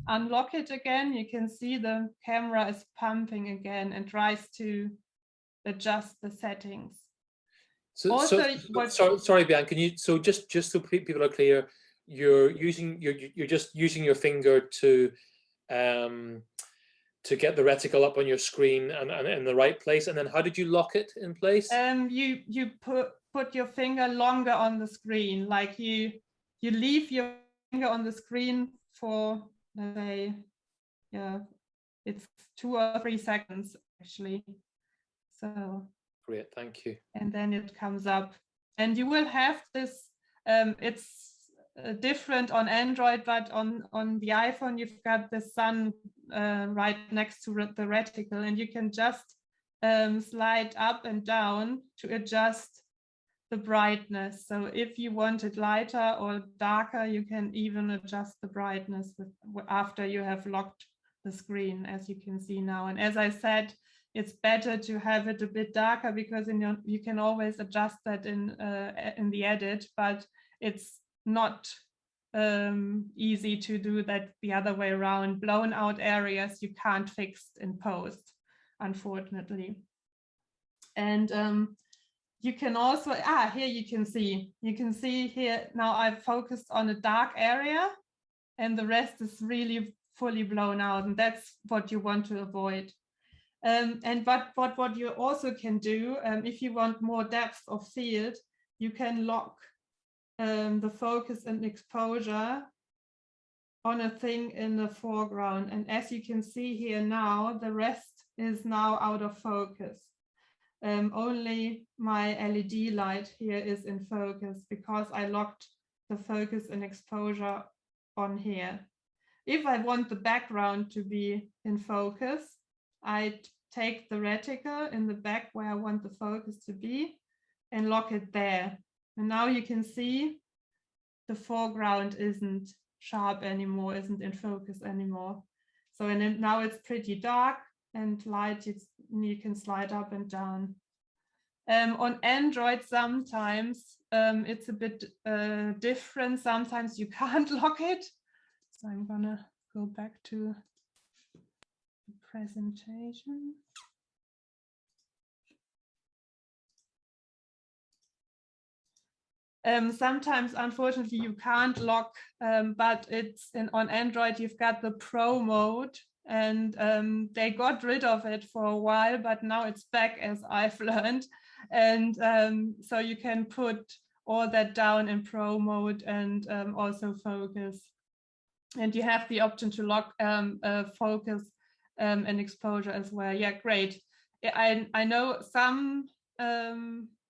unlock it again, you can see the camera is pumping again and tries to adjust the settings. Sorry, Bianca, can you, so just so people are clear, you're just using your finger to get the reticle up on your screen and in the right place, and then how did you lock it in place? You put your finger longer on the screen, like you leave your finger on the screen for, let's say, yeah, it's 2 or 3 seconds actually. So great, thank you. And then it comes up, and you will have this. It's different on Android, but on the iPhone you've got the sun right next to the reticle, and you can just slide up and down to adjust the brightness. So if you want it lighter or darker, you can even adjust the brightness after you have locked the screen, as you can see now. And as I said, it's better to have it a bit darker, because you can always adjust that in the edit, but it's not easy to do that the other way around. Blown out areas you can't fix in post, unfortunately. And you can also, here you can see here now I've focused on a dark area and the rest is really fully blown out, and that's what you want to avoid. But what you also can do, if you want more depth of field, you can lock the focus and exposure on a thing in the foreground. And as you can see here now, the rest is now out of focus. Only my LED light here is in focus because I locked the focus and exposure on here. If I want the background to be in focus, I take the reticle in the back where I want the focus to be and lock it there. And now you can see the foreground isn't sharp anymore, isn't in focus anymore. So, and now it's pretty dark. and light, you can slide up and down. On Android, sometimes it's a bit different. Sometimes you can't lock it. So I'm gonna go back to the presentation. Sometimes, unfortunately, you can't lock, but it's on Android, you've got the Pro mode, and they got rid of it for a while, but now it's back, as I've learned. And so you can put all that down in Pro mode and also focus. And you have the option to lock focus and exposure as well. Yeah, great. I know some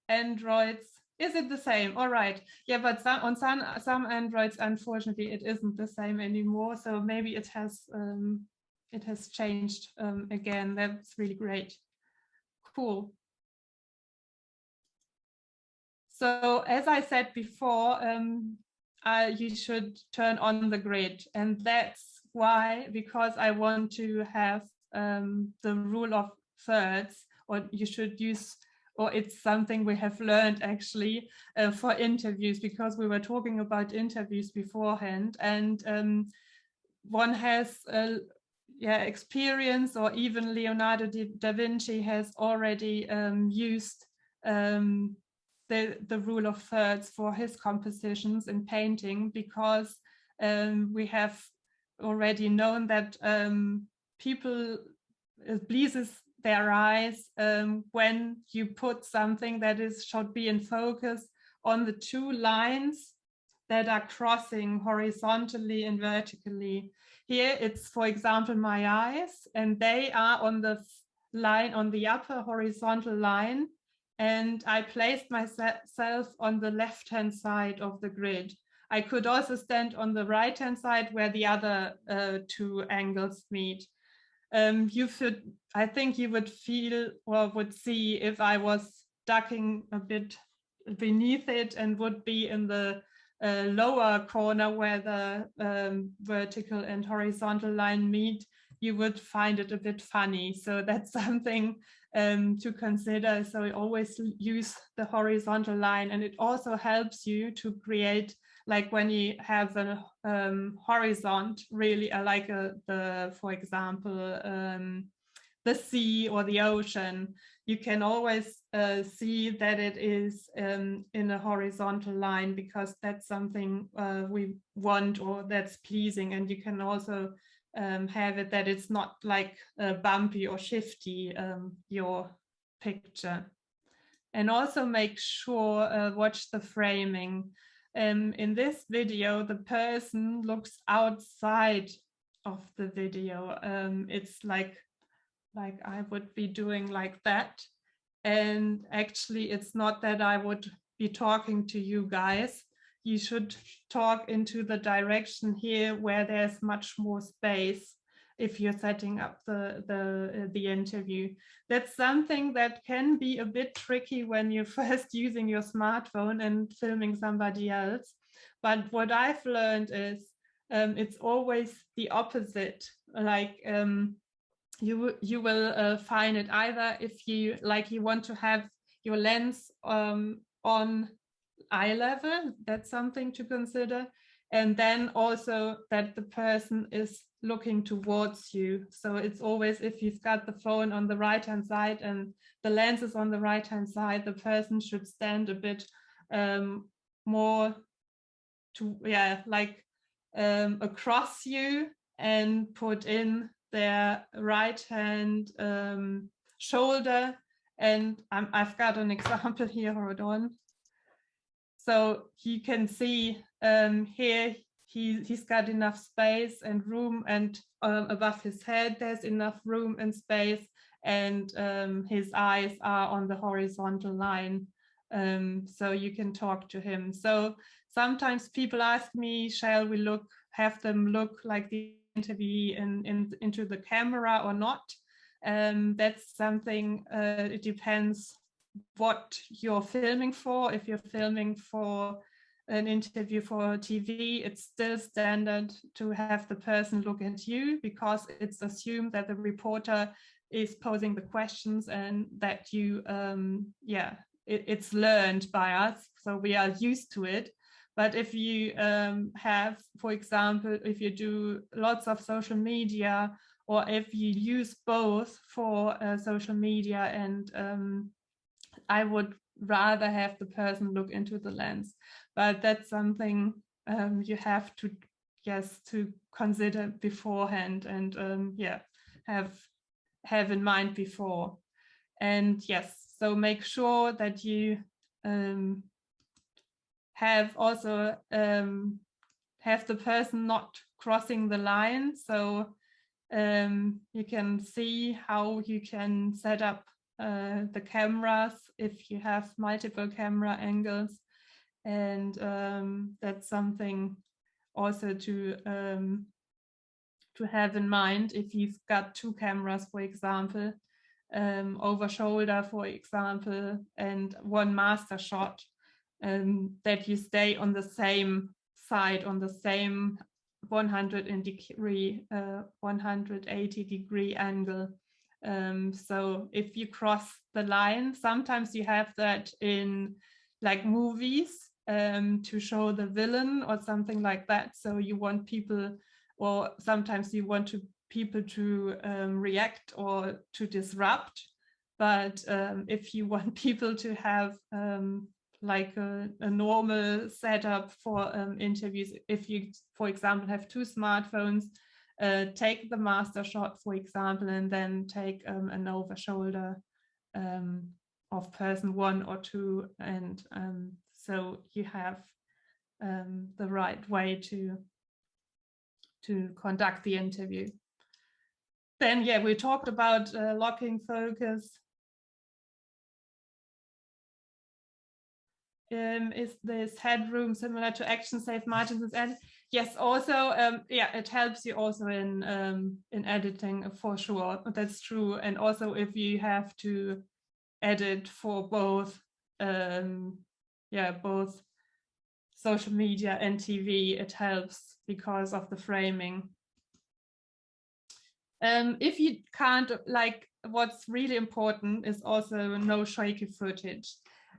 Androids. Is it the same? All right. Yeah, but some Androids, unfortunately, it isn't the same anymore. So maybe it has changed again. That's really great. Cool. So as I said before, you should turn on the grid, and that's why, because I want to have the rule of thirds, or you should use, or it's something we have learned actually for interviews, because we were talking about interviews beforehand, and one has experience, or even Leonardo da Vinci has already used the rule of thirds for his compositions in painting, because we have already known that people, it pleases their eyes when you put something that should be in focus on the two lines that are crossing horizontally and vertically. Here it's, for example, my eyes, and they are on the line, on the upper horizontal line, and I placed myself on the left-hand side of the grid. I could also stand on the right-hand side where the other two angles meet. I think you would feel, or would see, if I was ducking a bit beneath it and would be in the lower corner where the vertical and horizontal line meet, you would find it a bit funny. So that's something to consider. So always use the horizontal line, and it also helps you to create, like when you have a horizon, really like for example, the sea or the ocean, you can always see that it is in a horizontal line, because that's something we want, or that's pleasing. And you can also have it that it's not like bumpy or shifty, your picture. And also make sure, watch the framing. In this video, the person looks outside of the video. It's like I would be doing like that. And actually, it's not that I would be talking to you guys. You should talk into the direction here where there's much more space if you're setting up the interview. That's something that can be a bit tricky when you're first using your smartphone and filming somebody else. But what I've learned is it's always the opposite. Like you will find it either if you want to have your lens on eye level. That's something to consider. And then also that the person is looking towards you. So it's always, if you've got the phone on the right hand side and the lens is on the right hand side, the person should stand a bit more to across you, and put in their right hand shoulder. And I've got an example here, hold on. So you can see here he's got enough space and room, and above his head there's enough room and space, and his eyes are on the horizontal line, so you can talk to him. So sometimes people ask me, shall we have them look like the interviewee into the camera or not? That's something, it depends what you're filming for. If you're filming for an interview for TV, it's still standard to have the person look at you, because it's assumed that the reporter is posing the questions, and that you, it's learned by us, so we are used to it. But if you have, for example, if you do lots of social media, or if you use both for social media, and I would rather have the person look into the lens. But that's something you have to, to consider beforehand, and have in mind before. And yes, so make sure that you have also have the person not crossing the line. So you can see how you can set up the cameras if you have multiple camera angles. And that's something also to have in mind if you've got two cameras, for example, over shoulder, for example, and one master shot, that you stay on the same side, on the same 180 degree angle. So if you cross the line, sometimes you have that in like movies, to show the villain or something like that. So you want people, or sometimes you want people to react or to disrupt. But if you want people to have like a normal setup for interviews, if you, for example, have two smartphones, take the master shot, for example, and then take an over shoulder of person 1 or 2, and so you have the right way to conduct the interview. Then, we talked about locking focus. Is this headroom similar to action safe margins? And yes, also, it helps you also in editing, for sure. That's true. And also, if you have to edit for both, both social media and TV, it helps because of the framing. If you can't, like, what's really important is also no shaky footage.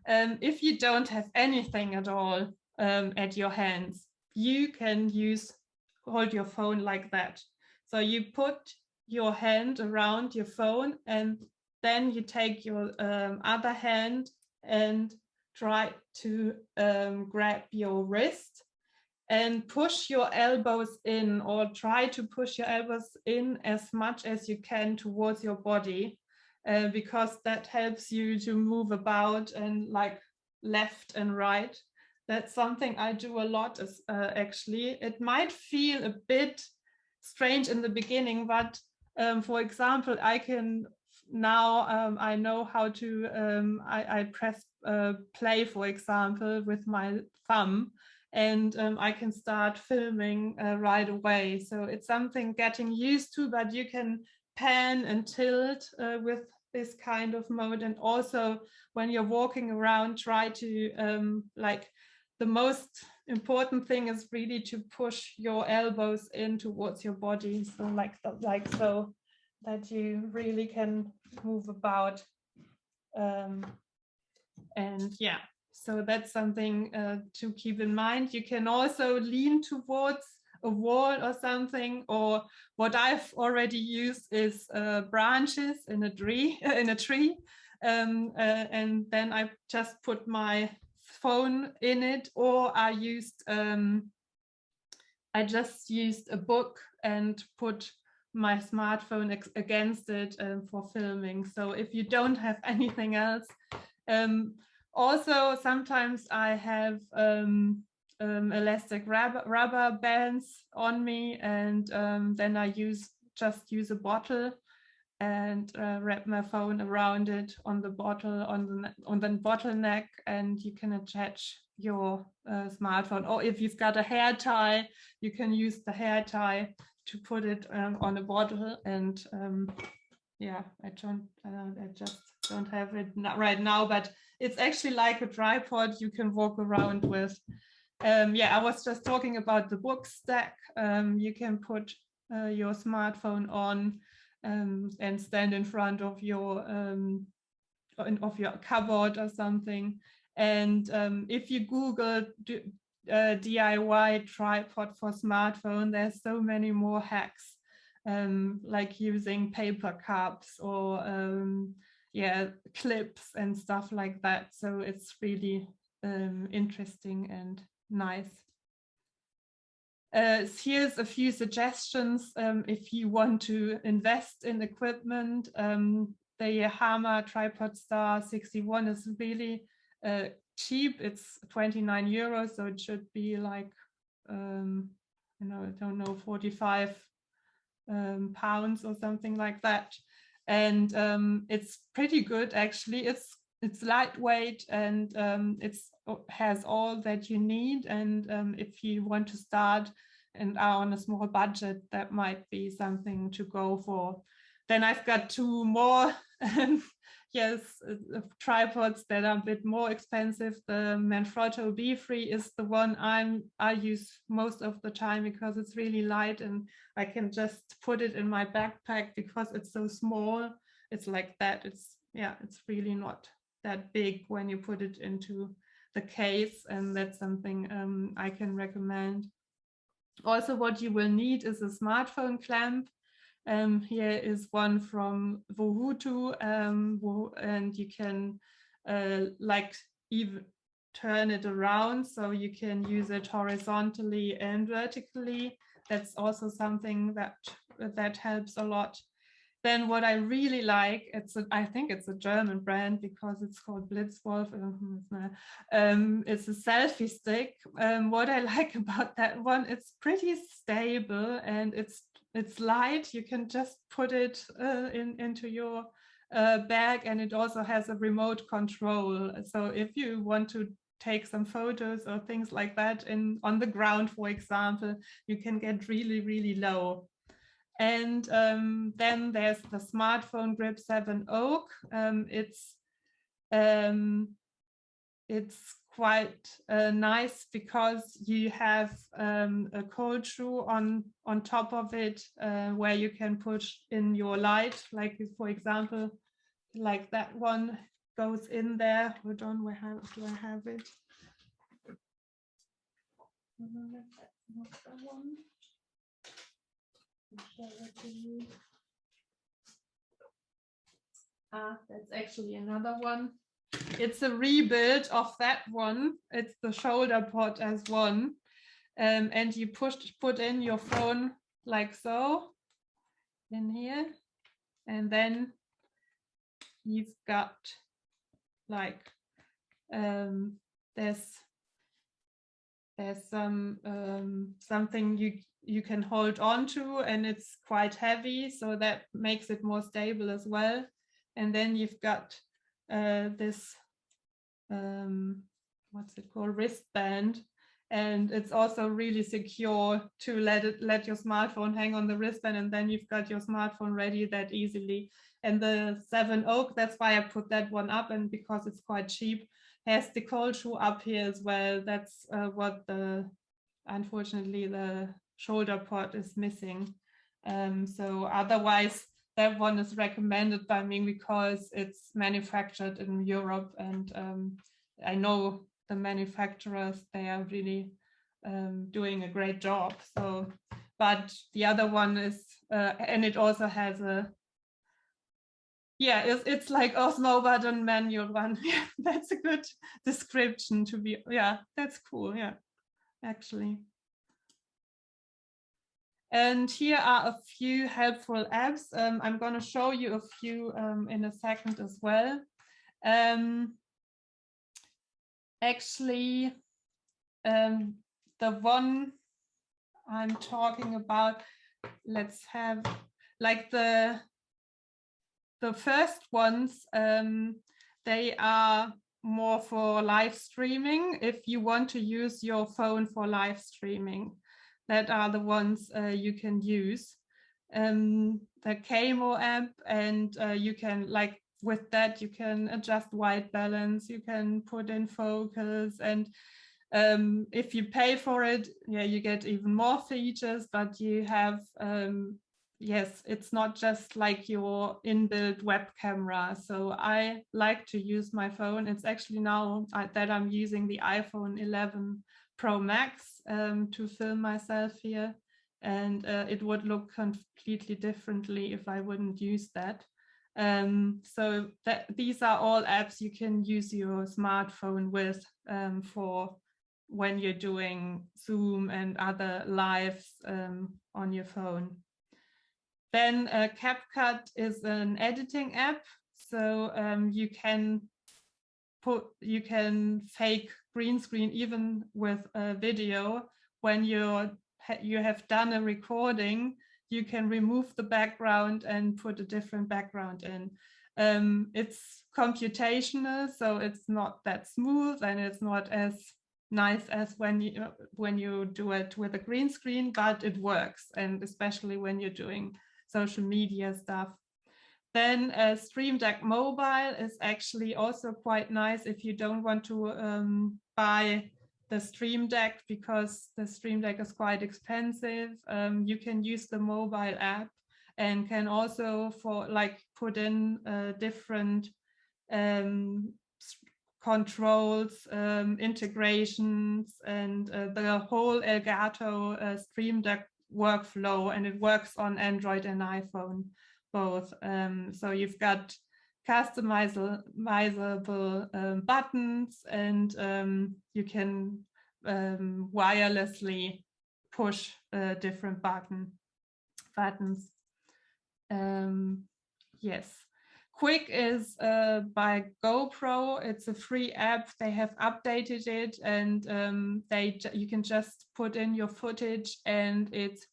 If you don't have anything at all at your hands, you can hold your phone like that. So you put your hand around your phone, and then you take your other hand and try to grab your wrist and push your elbows in, or try to push your elbows in as much as you can towards your body, because that helps you to move about and like left and right. That's something I do a lot, actually. It might feel a bit strange in the beginning, but for example, I can now, I know how to, I press play, for example, with my thumb, and I can start filming right away. So it's something getting used to, but you can pan and tilt with this kind of mode. And also when you're walking around, try to, like, the most important thing is really to push your elbows in towards your body. So like so, that you really can move about. And yeah, so that's something to keep in mind. You can also lean towards a wall or something, or what I've already used is branches in a tree, and then I just put my phone in it, or I just used a book and put my smartphone against it for filming. So if you don't have anything else, also sometimes I have elastic rubber bands on me, and then I just use a bottle and wrap my phone around it on the bottle, on the bottleneck, and you can attach your smartphone. Or if you've got a hair tie, you can use the hair tie to put it on a bottle. And yeah, I just don't have it right now, but it's actually like a tripod you can walk around with. Yeah, I was just talking about the book stack. You can put your smartphone on and stand in front of your cupboard or something. And if you Google DIY tripod for smartphone, there's so many more hacks, like using paper cups or clips and stuff like that. So it's really interesting and nice. Here's a few suggestions if you want to invest in equipment. The Yamaha Tripod Star 61 is really cheap. It's 29 euros, so it should be like, I don't know, 45 pounds or something like that. And it's pretty good, actually. It's lightweight, and it has all that you need. And if you want to start and are on a small budget, that might be something to go for. Then I've got two more tripods that are a bit more expensive. The Manfrotto B3 is the one I use most of the time because it's really light and I can just put it in my backpack because it's so small. It's like that. It's really not that big when you put it into the case, and that's something I can recommend. Also, what you will need is a smartphone clamp. Here is one from Wohutu, and you can like even turn it around, so you can use it horizontally and vertically. That's also something that helps a lot. Then what I really like, I think it's a German brand because it's called Blitzwolf. It's a selfie stick. What I like about that one, it's pretty stable and it's light. You can just put it into your bag, and it also has a remote control. So if you want to take some photos or things like that on the ground, for example, you can get really, really low. And then there's the smartphone grip 7 Oak. It's quite nice because you have a cold shoe on top of it where you can put in your light, like for example, like that one goes in there. Hold on, do I have it? That's not the one. That's actually another one. It's a rebuild of that one. It's the shoulder pod as one. And you put in your phone like so in here. And then you've got like, there's some something you can hold on to, and it's quite heavy, so that makes it more stable as well. And then you've got this what's it called, wristband, and it's also really secure to let your smartphone hang on the wristband, and then you've got your smartphone ready that easily. And the 7 Oak, that's why I put that one up, and because it's quite cheap, has the cold shoe up here as well. That's what unfortunately the shoulder pod is missing. So otherwise that one is recommended by me because it's manufactured in Europe, and I know the manufacturers, they are really doing a great job. So, but the other one is, and it also has it's like Osmo but a manual one. That's a good description to be, that's cool, actually. And here are a few helpful apps. I'm going to show you a few in a second as well. Actually, the one I'm talking about, let's have like the first ones, they are more for live streaming. If you want to use your phone for live streaming, that are the ones you can use. The Camo app, and you can, like with that, you can adjust white balance, you can put in focus, and if you pay for it, you get even more features, but you have yes, it's not just like your inbuilt web camera. So I like to use my phone. It's actually now that I'm using the iPhone 11 Pro Max to film myself here. And it would look completely differently if I wouldn't use that. So these are all apps you can use your smartphone with for when you're doing Zoom and other lives on your phone. Then CapCut is an editing app, so you can fake green screen even with a video. When you have done a recording, you can remove the background and put a different background in. It's computational, so it's not that smooth and it's not as nice as when you do it with a green screen, but it works, and especially when you're doing social media stuff. Then Stream Deck Mobile is actually also quite nice if you don't want to buy the Stream Deck, because the Stream Deck is quite expensive. You can use the mobile app and can also put in different controls, integrations, and the whole Elgato Stream Deck workflow, and it works on Android and iPhone both. So you've got customizable buttons, and you can wirelessly push different buttons. Yes. Quick is by GoPro. It's a free app. They have updated it, and you can just put in your footage, and it's,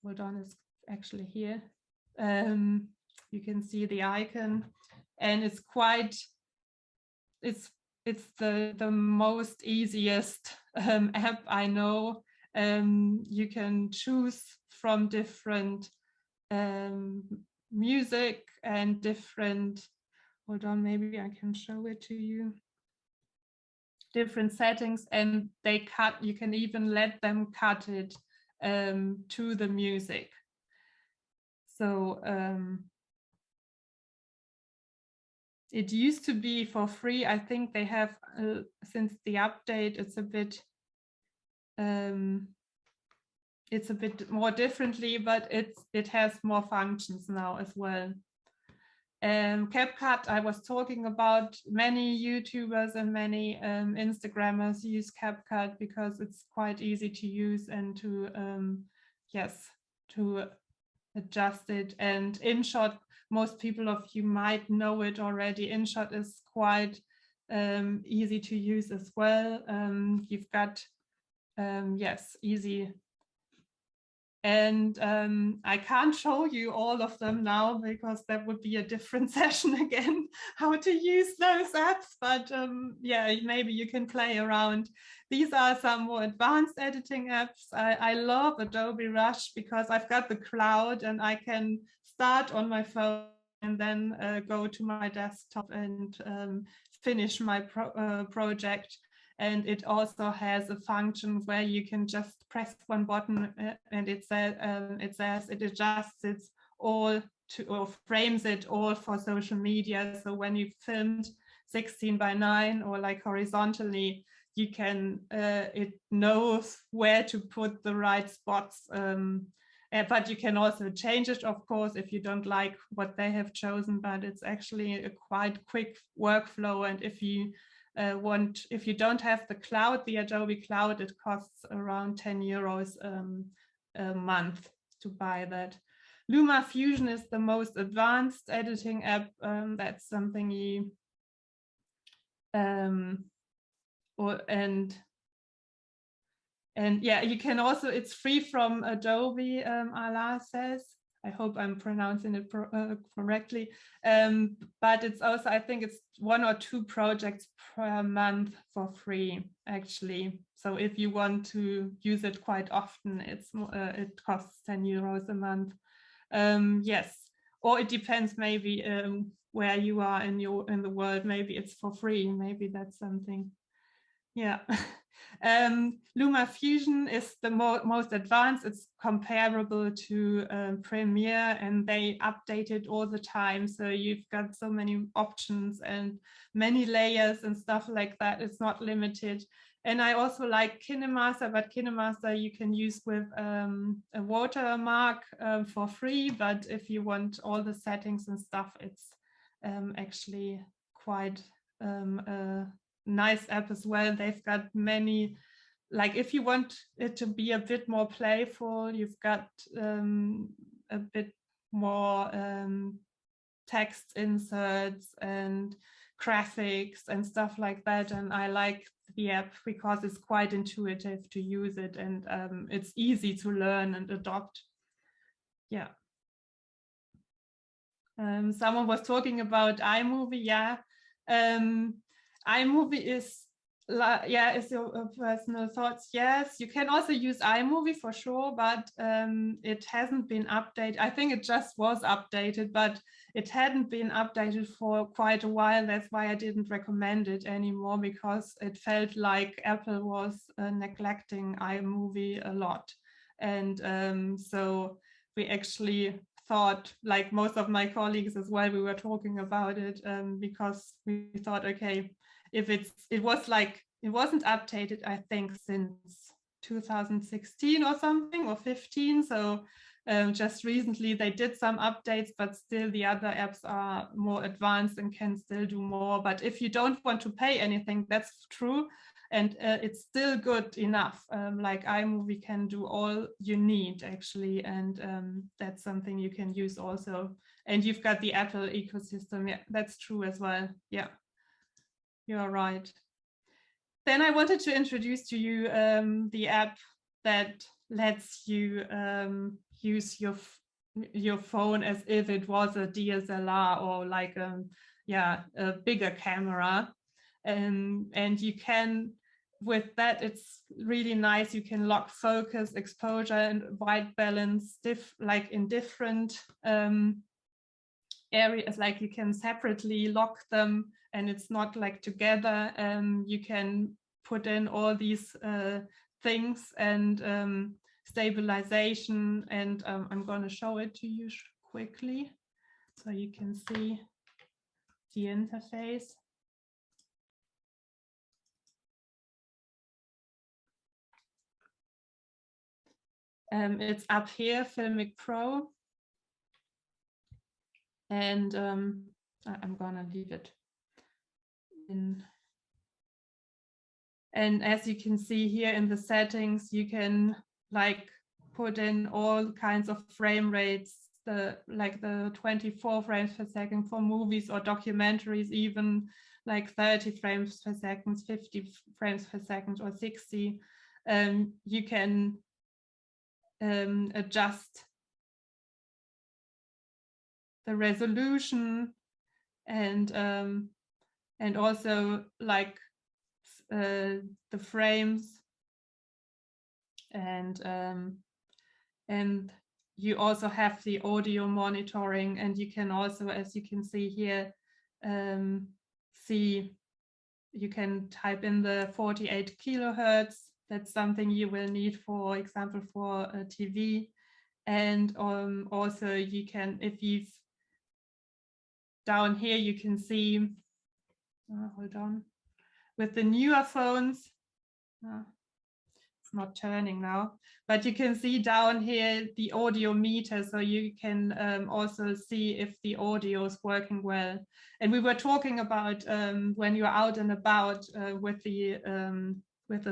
hold on, it's actually here. You can see the icon, and it's the most easiest app I know. You can choose from different music and different, hold on, maybe I can show it to you, different settings, and you can even let them cut it to the music. So it used to be for free. I think they have, since the update, it's a bit more differently, but it has more functions now as well. CapCut, I was talking about, many YouTubers and many Instagrammers use CapCut because it's quite easy to use and to adjust it. And InShot, most people of you might know it already. InShot is quite easy to use as well. You've got, easy. And I can't show you all of them now because that would be a different session again, how to use those apps. But maybe you can play around. These are some more advanced editing apps. I love Adobe Rush because I've got the cloud and I can start on my phone and then go to my desktop and finish my project. And it also has a function where you can just press one button and it says it adjusts it all to, or frames it all for social media. So when you filmed 16:9 or like horizontally, you can, it knows where to put the right spots. But you can also change it, of course, if you don't like what they have chosen, but it's actually a quite quick workflow. And if you if you don't have the cloud, the Adobe Cloud, it costs around 10 euros a month to buy that. LumaFusion is the most advanced editing app. That's something you you can also, it's free from Adobe, Ala says. I hope I'm pronouncing it correctly. But it's also, I think it's 1 or 2 projects per month for free, actually. So if you want to use it quite often, it costs 10 euros a month. Yes, or it depends maybe where you are in the world. Maybe it's for free. Maybe that's something. Yeah. LumaFusion is the most advanced. It's comparable to Premiere, and they update it all the time. So you've got so many options and many layers and stuff like that. It's not limited. And I also like KineMaster, but KineMaster you can use with a watermark for free. But if you want all the settings and stuff, it's actually quite a nice app as well. They've got many, like if you want it to be a bit more playful, you've got a bit more text inserts and graphics and stuff like that. And I like the app because it's quite intuitive to use it, and it's easy to learn and adopt. Yeah. Someone was talking about iMovie. Yeah. iMovie is, yeah, is your personal thoughts? Yes, you can also use iMovie for sure, but it hasn't been updated. I think it just was updated, but it hadn't been updated for quite a while. That's why I didn't recommend it anymore, because it felt like Apple was neglecting iMovie a lot. And so we actually thought, like most of my colleagues as well, we were talking about it because we thought, okay, if it wasn't updated, I think, since 2016 or something, or 15. So just recently they did some updates, but still the other apps are more advanced and can still do more. But if you don't want to pay anything, that's true. And it's still good enough. Like iMovie can do all you need actually. And that's something you can use also. And you've got the Apple ecosystem. Yeah, that's true as well. Yeah, you're right. Then I wanted to introduce to you the app that lets you use your phone as if it was a DSLR or like a bigger camera. And you can, with that, it's really nice. You can lock focus, exposure, and white balance like in different areas. Like you can separately lock them, and it's not like together. You can put in all these things and stabilization, and I'm going to show it to you quickly so you can see the interface. It's up here, Filmic Pro. And I'm gonna leave it in. And as you can see here in the settings, you can like put in all kinds of frame rates, like the 24 frames per second for movies or documentaries, even like 30 frames per second, 50 frames per second, or 60. You can adjust the resolution and also like the frames, and you also have the audio monitoring, and you can also, as you can see here, you can type in the 48 kilohertz. That's something you will need, for example, for a TV. And also you can, if you've down here, you can see, hold on, with the newer phones, it's not turning now, but you can see down here the audio meter, so you can also see if the audio is working well. And we were talking about when you're out and about with the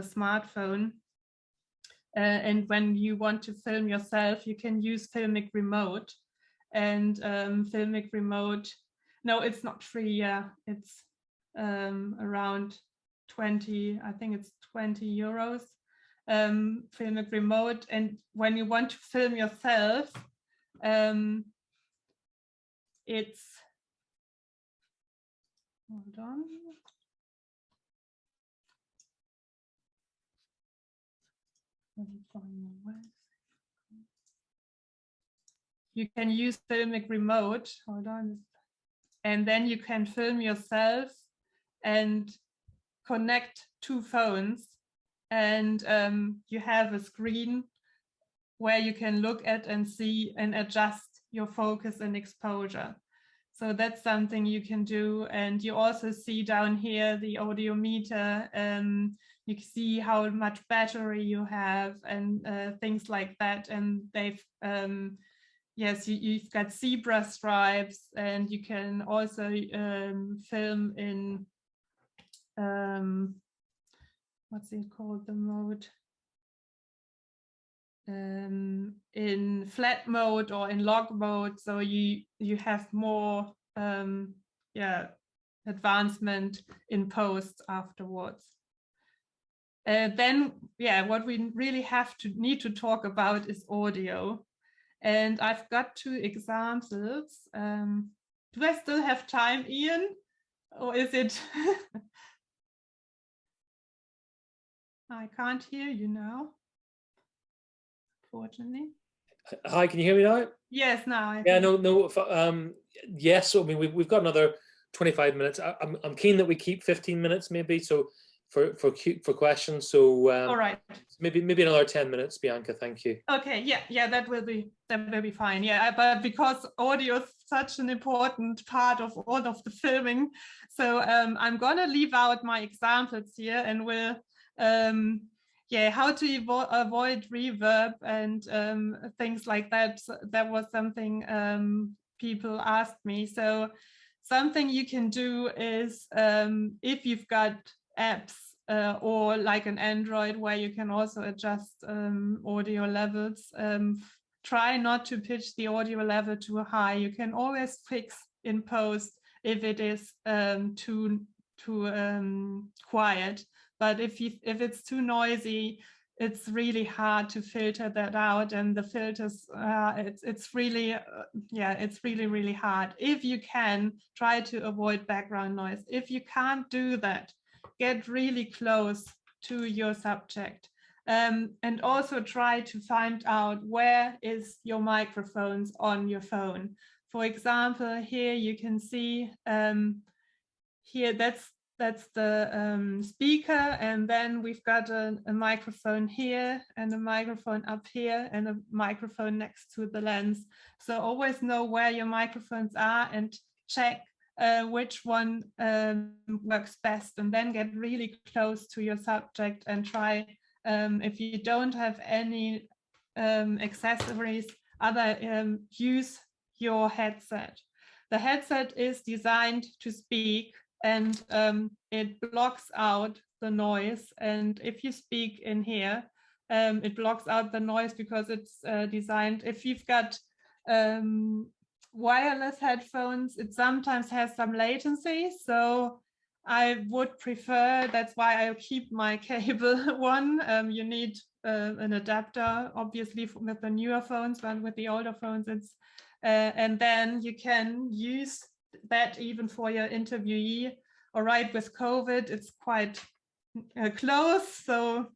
smartphone, and when you want to film yourself, you can use Filmic Remote. And Filmic Remote, no, it's not free. Yeah, it's around 20, I think it's 20 euros. Filmic Remote. And when you want to film yourself, it's, hold on. You can use Filmic Remote, hold on, and then you can film yourself and connect two phones, and you have a screen where you can look at and see and adjust your focus and exposure. So that's something you can do. And you also see down here the audiometer. You can see how much battery you have and things like that. And they've, yes, you've got zebra stripes, and you can also film in, what's it called, the mode? In flat mode or in log mode, so you have more advancement in post afterwards. Then what we really need to talk about is audio, and I've got two examples. Do I still have time, Ian, or is it? I can't hear you now, fortunately. Hi, can you hear me now? Yes, now. Yes. So, I mean, we've got another 25 minutes. I'm keen that we keep 15 minutes, maybe. So for questions. So all right. Maybe another 10 minutes, Bianca. Thank you. Okay. Yeah. That will be fine. Yeah, but because audio is such an important part of all of the filming, so I'm gonna leave out my examples here, and we'll. How to avoid reverb and things like that. So that was something people asked me. So something you can do is if you've got apps or like an Android where you can also adjust audio levels, try not to pitch the audio level too high. You can always fix in post if it is too quiet. But if it's too noisy, it's really hard to filter that out, and the filters it's really really hard. If you can, try to avoid background noise. If you can't do that, get really close to your subject, and also try to find out where is your microphones on your phone. For example, here you can see here that's the speaker, and then we've got a microphone here and a microphone up here and a microphone next to the lens. So always know where your microphones are and check which one works best, and then get really close to your subject and try, if you don't have any accessories, use your headset. The headset is designed to speak, and it blocks out the noise. And if you speak in here, it blocks out the noise because it's designed. If you've got wireless headphones, it sometimes has some latency. So I would prefer, that's why I keep my cable one. You need an adapter, obviously, with the newer phones, but with the older phones, it's and then you can use that even for your interviewee. All right, with COVID, it's quite close, so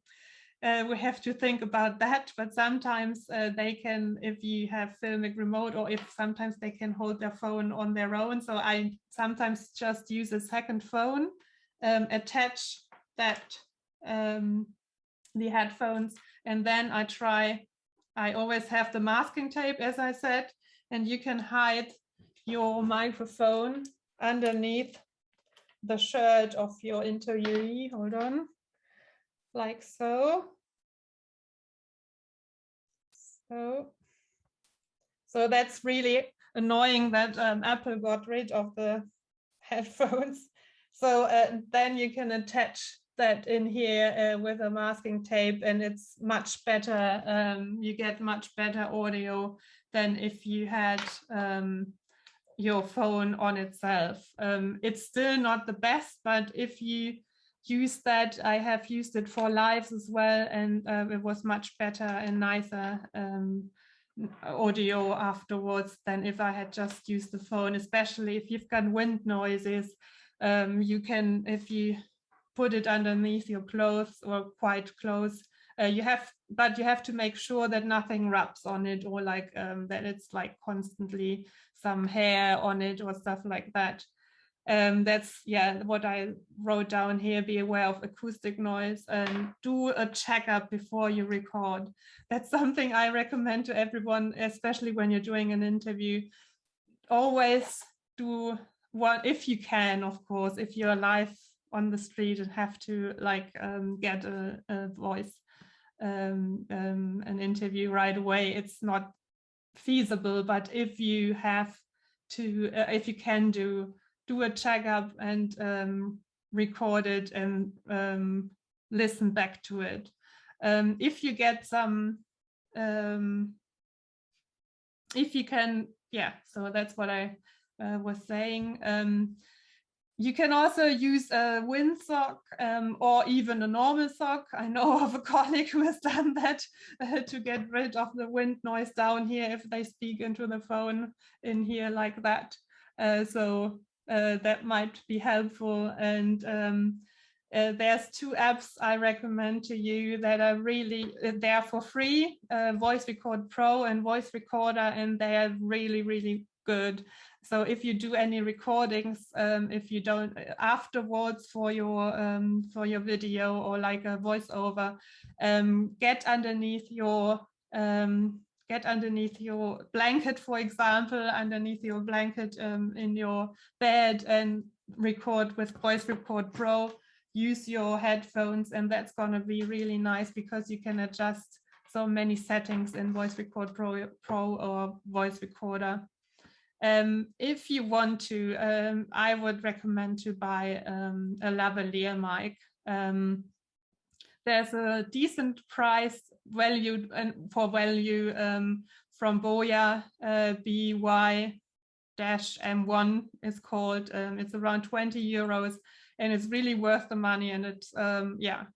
we have to think about that. But sometimes they can, if you have Filmic Remote, or if sometimes they can hold their phone on their own. So I sometimes just use a second phone, attach that the headphones, and then I always have the masking tape, as I said, and you can hide your microphone underneath the shirt of your interviewee. Hold on, like so. So that's really annoying that Apple got rid of the headphones. So then you can attach that in here with a masking tape, and it's much better. You get much better audio than if you had your phone on itself. It's still not the best, but if you use that, I have used it for lives as well, and it was much better and nicer audio afterwards than if I had just used the phone, especially if you've got wind noises. You can, if you put it underneath your clothes or quite close, you have to make sure that nothing rubs on it, or like that it's like constantly some hair on it or stuff like that. That's what I wrote down here. Be aware of acoustic noise and do a checkup before you record. That's something I recommend to everyone, especially when you're doing an interview. Always do what, if you can, of course, if you're live on the street and have to get a voice, an interview right away, it's not feasible. But if you have to, if you can do a checkup and record it and listen back to it. If you get some, if you can, so that's what I was saying. You can also use a windsock or even a normal sock. I know of a colleague who has done that to get rid of the wind noise down here if they speak into the phone in here like that. So that might be helpful. And there's 2 apps I recommend to you that are really there for free, Voice Record Pro and Voice Recorder, and they are really, really good. So if you do any recordings, if you don't afterwards for your video or like a voiceover, get underneath your blanket, for example, underneath your blanket in your bed and record with Voice Record Pro. Use your headphones, and that's going to be really nice because you can adjust so many settings in Voice Record Pro or Voice Recorder. If you want to, I would recommend to buy a lavalier mic. There's a decent price value from Boya, BY-M1 is called. It's around 20 euros, and it's really worth the money. And it's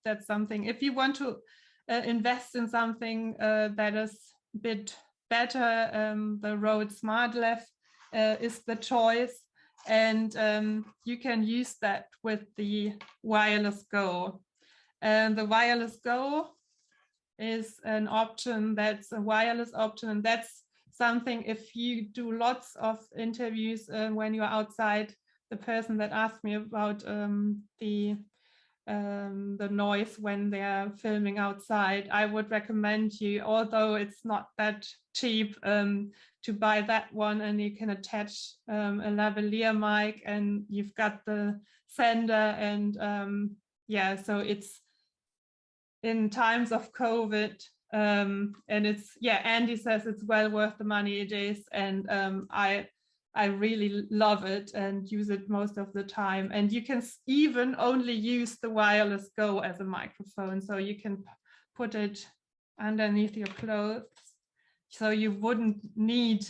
that's something. If you want to invest in something that is a bit better, the Rode SmartLav is the choice, and you can use that with the Wireless Go. And the Wireless Go is an option, that's a wireless option, and that's something if you do lots of interviews when you're outside. The person that asked me about the noise when they're filming outside, I would recommend you, although it's not that cheap, to buy that one, and you can attach a lavalier mic and you've got the sender, and so it's in times of COVID, and it's Andy says it's well worth the money. It is, and I really love it and use it most of the time. And you can even only use the Wireless Go as a microphone, so you can put it underneath your clothes, so you wouldn't need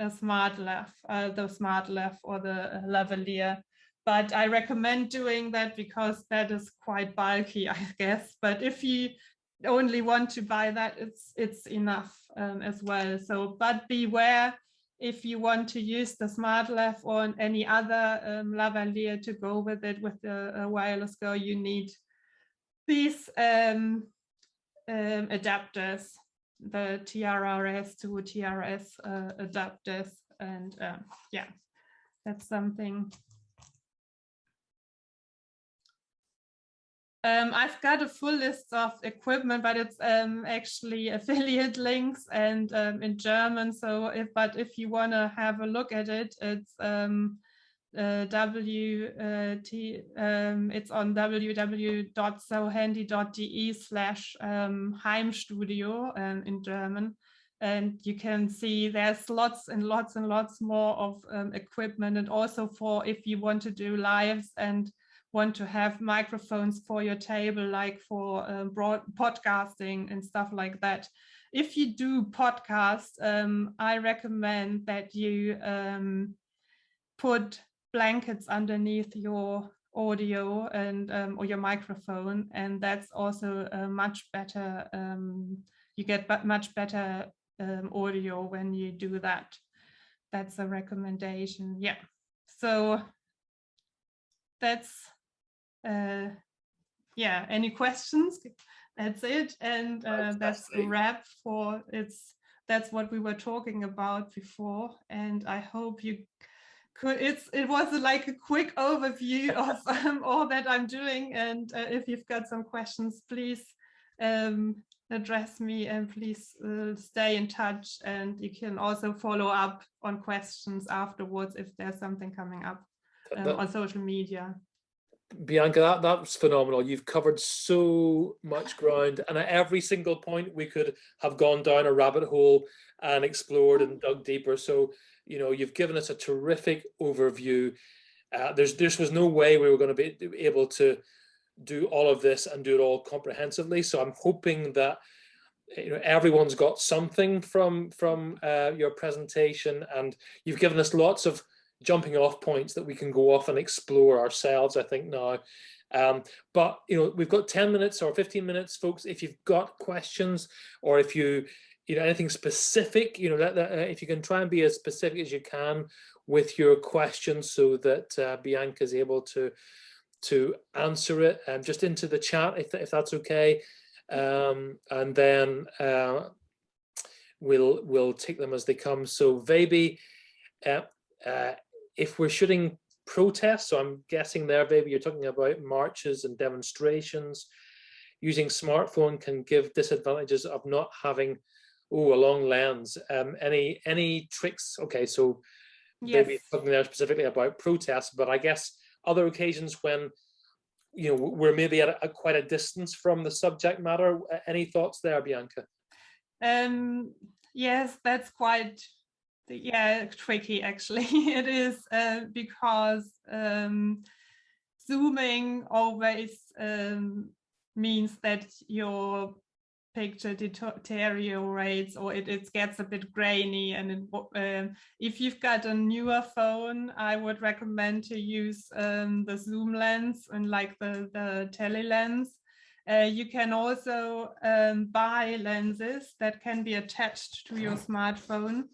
a SmartLav, the SmartLav or the lavalier. But I recommend doing that because that is quite bulky, I guess. But if you only want to buy that, it's enough as well. So, but beware, if you want to use the SmartLav or any other lavalier to go with it, with the Wireless Go, you need these adapters, the TRRS to TRS adapters, and that's something. I've got a full list of equipment, but it's actually affiliate links and in German. So if you want to have a look at it, it's it's on www.sohandy.de/Heimstudio in German. And you can see there's lots and lots and lots more of equipment, and also for if you want to do lives and want to have microphones for your table, like for podcasting and stuff like that. If you do podcast, I recommend that you put blankets underneath your audio and or your microphone, and that's also much better. You get much better audio when you do that. That's a recommendation. Yeah. So that's any questions? That's it, and that's a wrap for that's what we were talking about before, and I hope you it was like a quick overview of all that I'm doing, and if you've got some questions, please address me, and please stay in touch, and you can also follow up on questions afterwards if there's something coming up on social media. Bianca, that's phenomenal. You've covered so much ground, and at every single point we could have gone down a rabbit hole and explored and dug deeper. So, you know, you've given us a terrific overview. There was no way we were going to be able to do all of this and do it all comprehensively. So I'm hoping that, you know, everyone's got something from your presentation, and you've given us lots of jumping off points that we can go off and explore ourselves, I think, now. But, you know, we've got 10 minutes or 15 minutes, folks. If you've got questions, or if you know, anything specific, you know, if you can try and be as specific as you can with your questions, so that Bianca is able to answer it, and just into the chat, if that's okay. And then we'll take them as they come. So Vaby, if we're shooting protests, so I'm guessing there, Vaby, you're talking about marches and demonstrations, using smartphone can give disadvantages of not having a long lens. Any tricks? Okay, so yes. Vaby talking there specifically about protests, but I guess other occasions when, you know, we're maybe at quite a distance from the subject matter. Any thoughts there, Bianca? Yes, that's quite tricky, actually. It is because zooming always means that your picture deteriorates, or it gets a bit grainy, and if you've got a newer phone, I would recommend to use the zoom lens, and like the tele lens. You can also buy lenses that can be attached to your smartphone.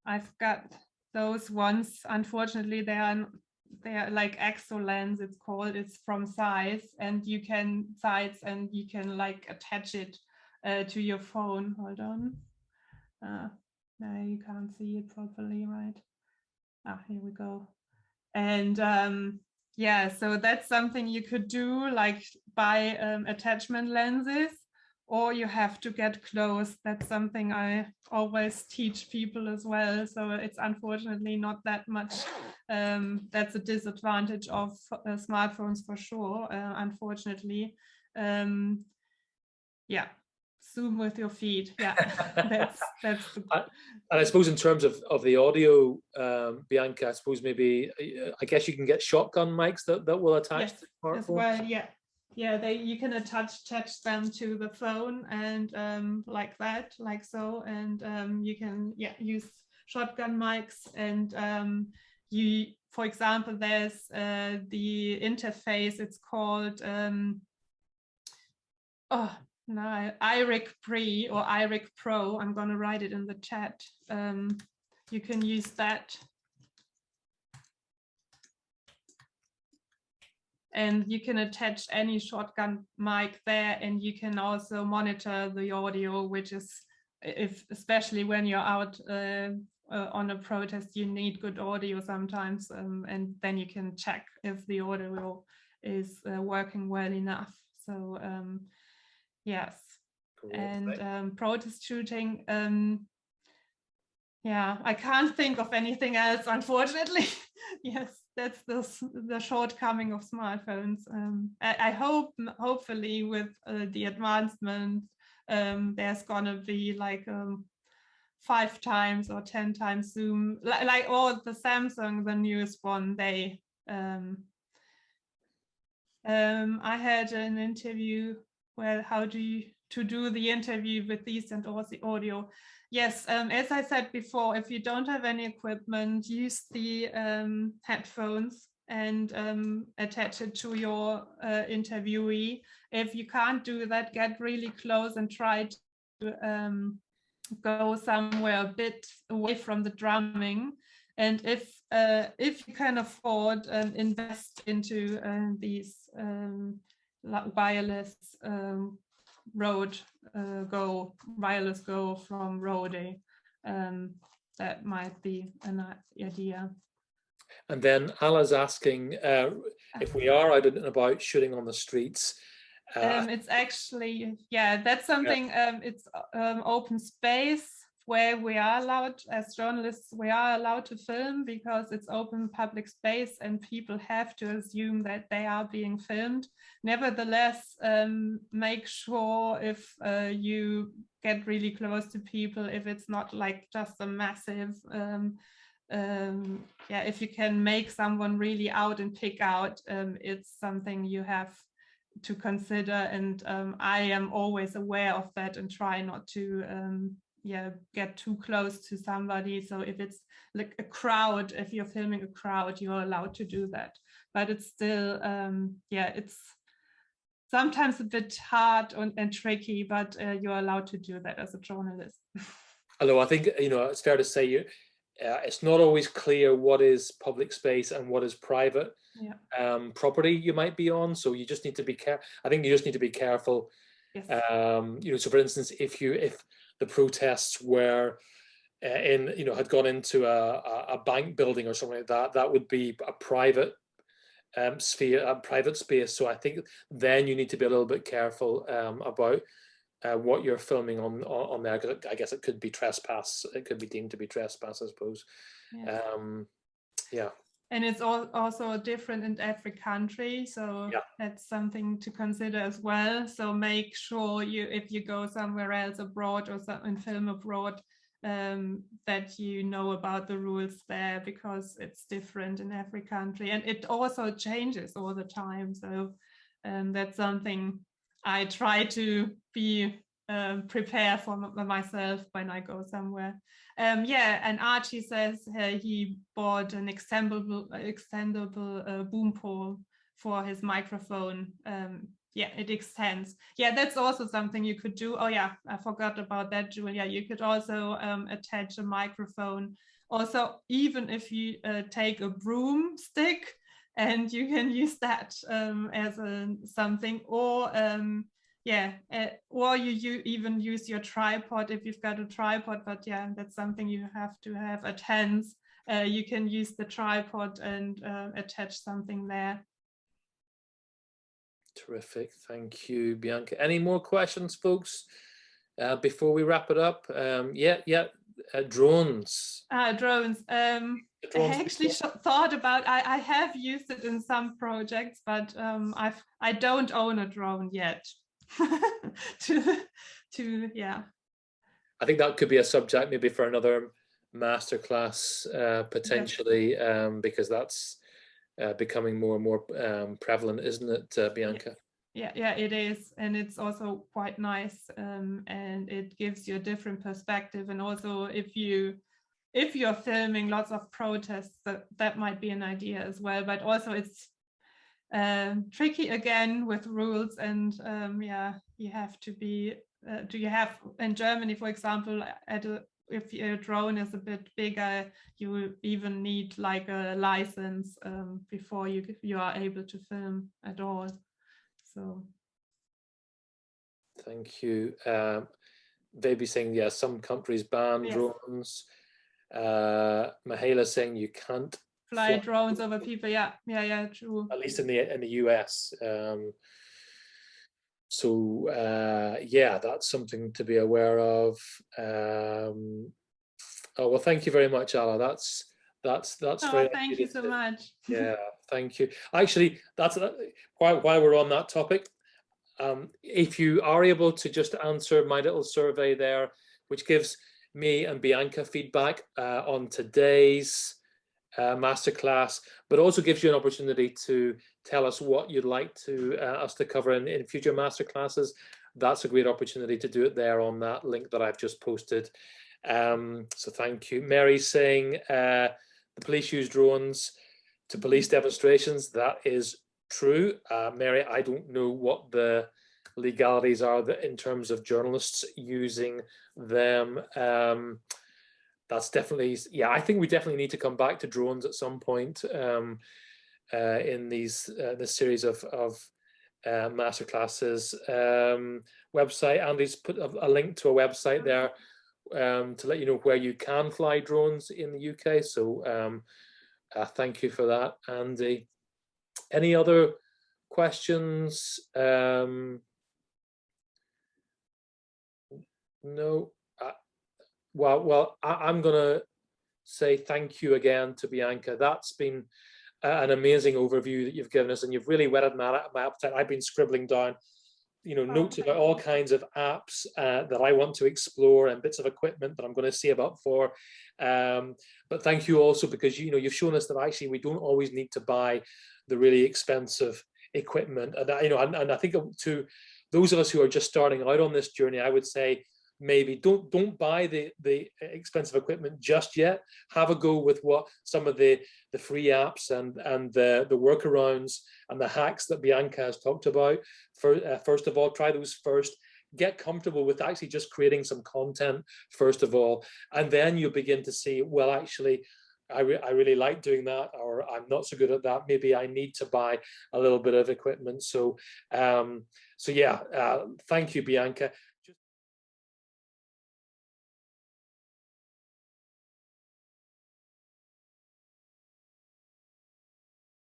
I've got those ones. Unfortunately, they are like exo lens, it's called. It's from Zeiss, and you can like attach it to your phone. Hold on. No, you can't see it properly, right? Here we go. And yeah, so that's something you could do, like buy attachment lenses, or you have to get close. That's something I always teach people as well. So it's unfortunately not that much. That's a disadvantage of smartphones for sure, unfortunately. Yeah, zoom with your feet. Yeah, that's and I suppose in terms of the audio, Bianca, I suppose maybe, I guess you can get shotgun mics that will attach to the smartphone as well. Yeah, you can attach them to the phone, and like that, like so, and you can use shotgun mics, and for example, there's the interface, it's called IRIC Pre or IRIC Pro. I'm going to write it in the chat. You can use that. And you can attach any shotgun mic there, and you can also monitor the audio, which is, especially when you're out on a protest, you need good audio sometimes, and then you can check if the audio is working well enough. So yes, cool. And protest shooting, yeah, I can't think of anything else, unfortunately. Yes, that's the shortcoming of smartphones. I hopefully with the advancement, there's gonna be like 5 times or 10 times zoom, like all the Samsung, the newest one. They I had an interview where to do the interview with these and all the audio. Yes, as I said before, if you don't have any equipment, use the headphones and attach it to your interviewee. If you can't do that, get really close and try to go somewhere a bit away from the drumming. And if you can afford, invest into these wireless wireless go from Rode. that might be an idea. And then Ala's asking if we are out and about shooting on the streets. It's actually, yeah, that's something, it's open space where we are allowed, as journalists, we are allowed to film because it's open public space and people have to assume that they are being filmed. Nevertheless, make sure if you get really close to people, if it's not like just a massive, yeah, if you can make someone really out and pick out, it's something you have to consider, and I am always aware of that and try not to yeah, get too close to somebody. So if it's like a crowd, if you're filming a crowd, you're allowed to do that, but it's still yeah, it's sometimes a bit hard and tricky, but you're allowed to do that as a journalist. Although I think, you know, it's fair to say it's not always clear what is public space and what is private property you might be on. So you just need to be careful. I think you just need to be careful. Yes. You know, so for instance, if the protests were had gone into a bank building or something like that, that would be a private sphere, a private space. So I think then you need to be a little bit careful about what you're filming on there, because I guess it could be trespass. It could be deemed to be trespass, I suppose. Yes. Yeah. And it's also different in every country, so that's something to consider as well. So make sure if you go somewhere else abroad or and film abroad, that you know about the rules there, because it's different in every country, and it also changes all the time. So that's something I try to be prepare for myself when I go somewhere. Yeah, and Archie says he bought an extendable boom pole for his microphone. Yeah, it extends. Yeah, that's also something you could do. Oh yeah, I forgot about that, Julia. You could also attach a microphone. Also, even if you take a broomstick, and you can use that as something, or yeah, or you even use your tripod if you've got a tripod, but yeah, that's something you have to have at hands. You can use the tripod and attach something there. Terrific, thank you, Bianca. Any more questions, folks, before we wrap it up? Drones. Drones. I actually thought about. I have used it in some projects, but I don't own a drone yet. Yeah. I think that could be a subject maybe for another masterclass potentially, because that's becoming more and more prevalent, isn't it, Bianca? Yeah, it is, and it's also quite nice, and it gives you a different perspective. And also, if you're filming lots of protests, that might be an idea as well. But also, it's tricky again with rules, and yeah, you have to be. Do you have in Germany, for example, if your drone is a bit bigger, you will even need like a license before you are able to film at all. So thank you. Baby saying, yeah, some countries ban drones. Mahela saying you can't fly drones over people. Yeah, true. At least in the US. So yeah, that's something to be aware of. Oh well, thank you very much, Ala. That's very. Thank you so much. Yeah, thank you. Actually, that's while we're on that topic. If you are able to just answer my little survey there, which gives me and Bianca feedback on today's masterclass, but also gives you an opportunity to tell us what you'd like to us to cover in future masterclasses. That's a great opportunity to do it there on that link that I've just posted. So thank you. Mary's saying the police use drones to police demonstrations. That is true. Mary, I don't know what the legalities are in terms of journalists using them. That's definitely, yeah, I think we definitely need to come back to drones at some point in this series of masterclasses. Website, Andy's put a link to a website there to let you know where you can fly drones in the UK. So thank you for that, Andy. Any other questions? No. Well, I'm going to say thank you again to Bianca. That's been an amazing overview that you've given us, and you've really whetted my appetite. I've been scribbling down, notes about all kinds of apps that I want to explore and bits of equipment that I'm going to see about for. But thank you also because you've shown us that actually we don't always need to buy the really expensive equipment, and and I think to those of us who are just starting out on this journey, I would say maybe don't buy the expensive equipment just yet. Have a go with what some of the free apps and the workarounds and the hacks that Bianca has talked about. First of all, try those first. Get comfortable with actually just creating some content first of all, and then you'll begin to see, well, actually, I really like doing that, or I'm not so good at that. Maybe I need to buy a little bit of equipment. So, yeah, thank you, Bianca.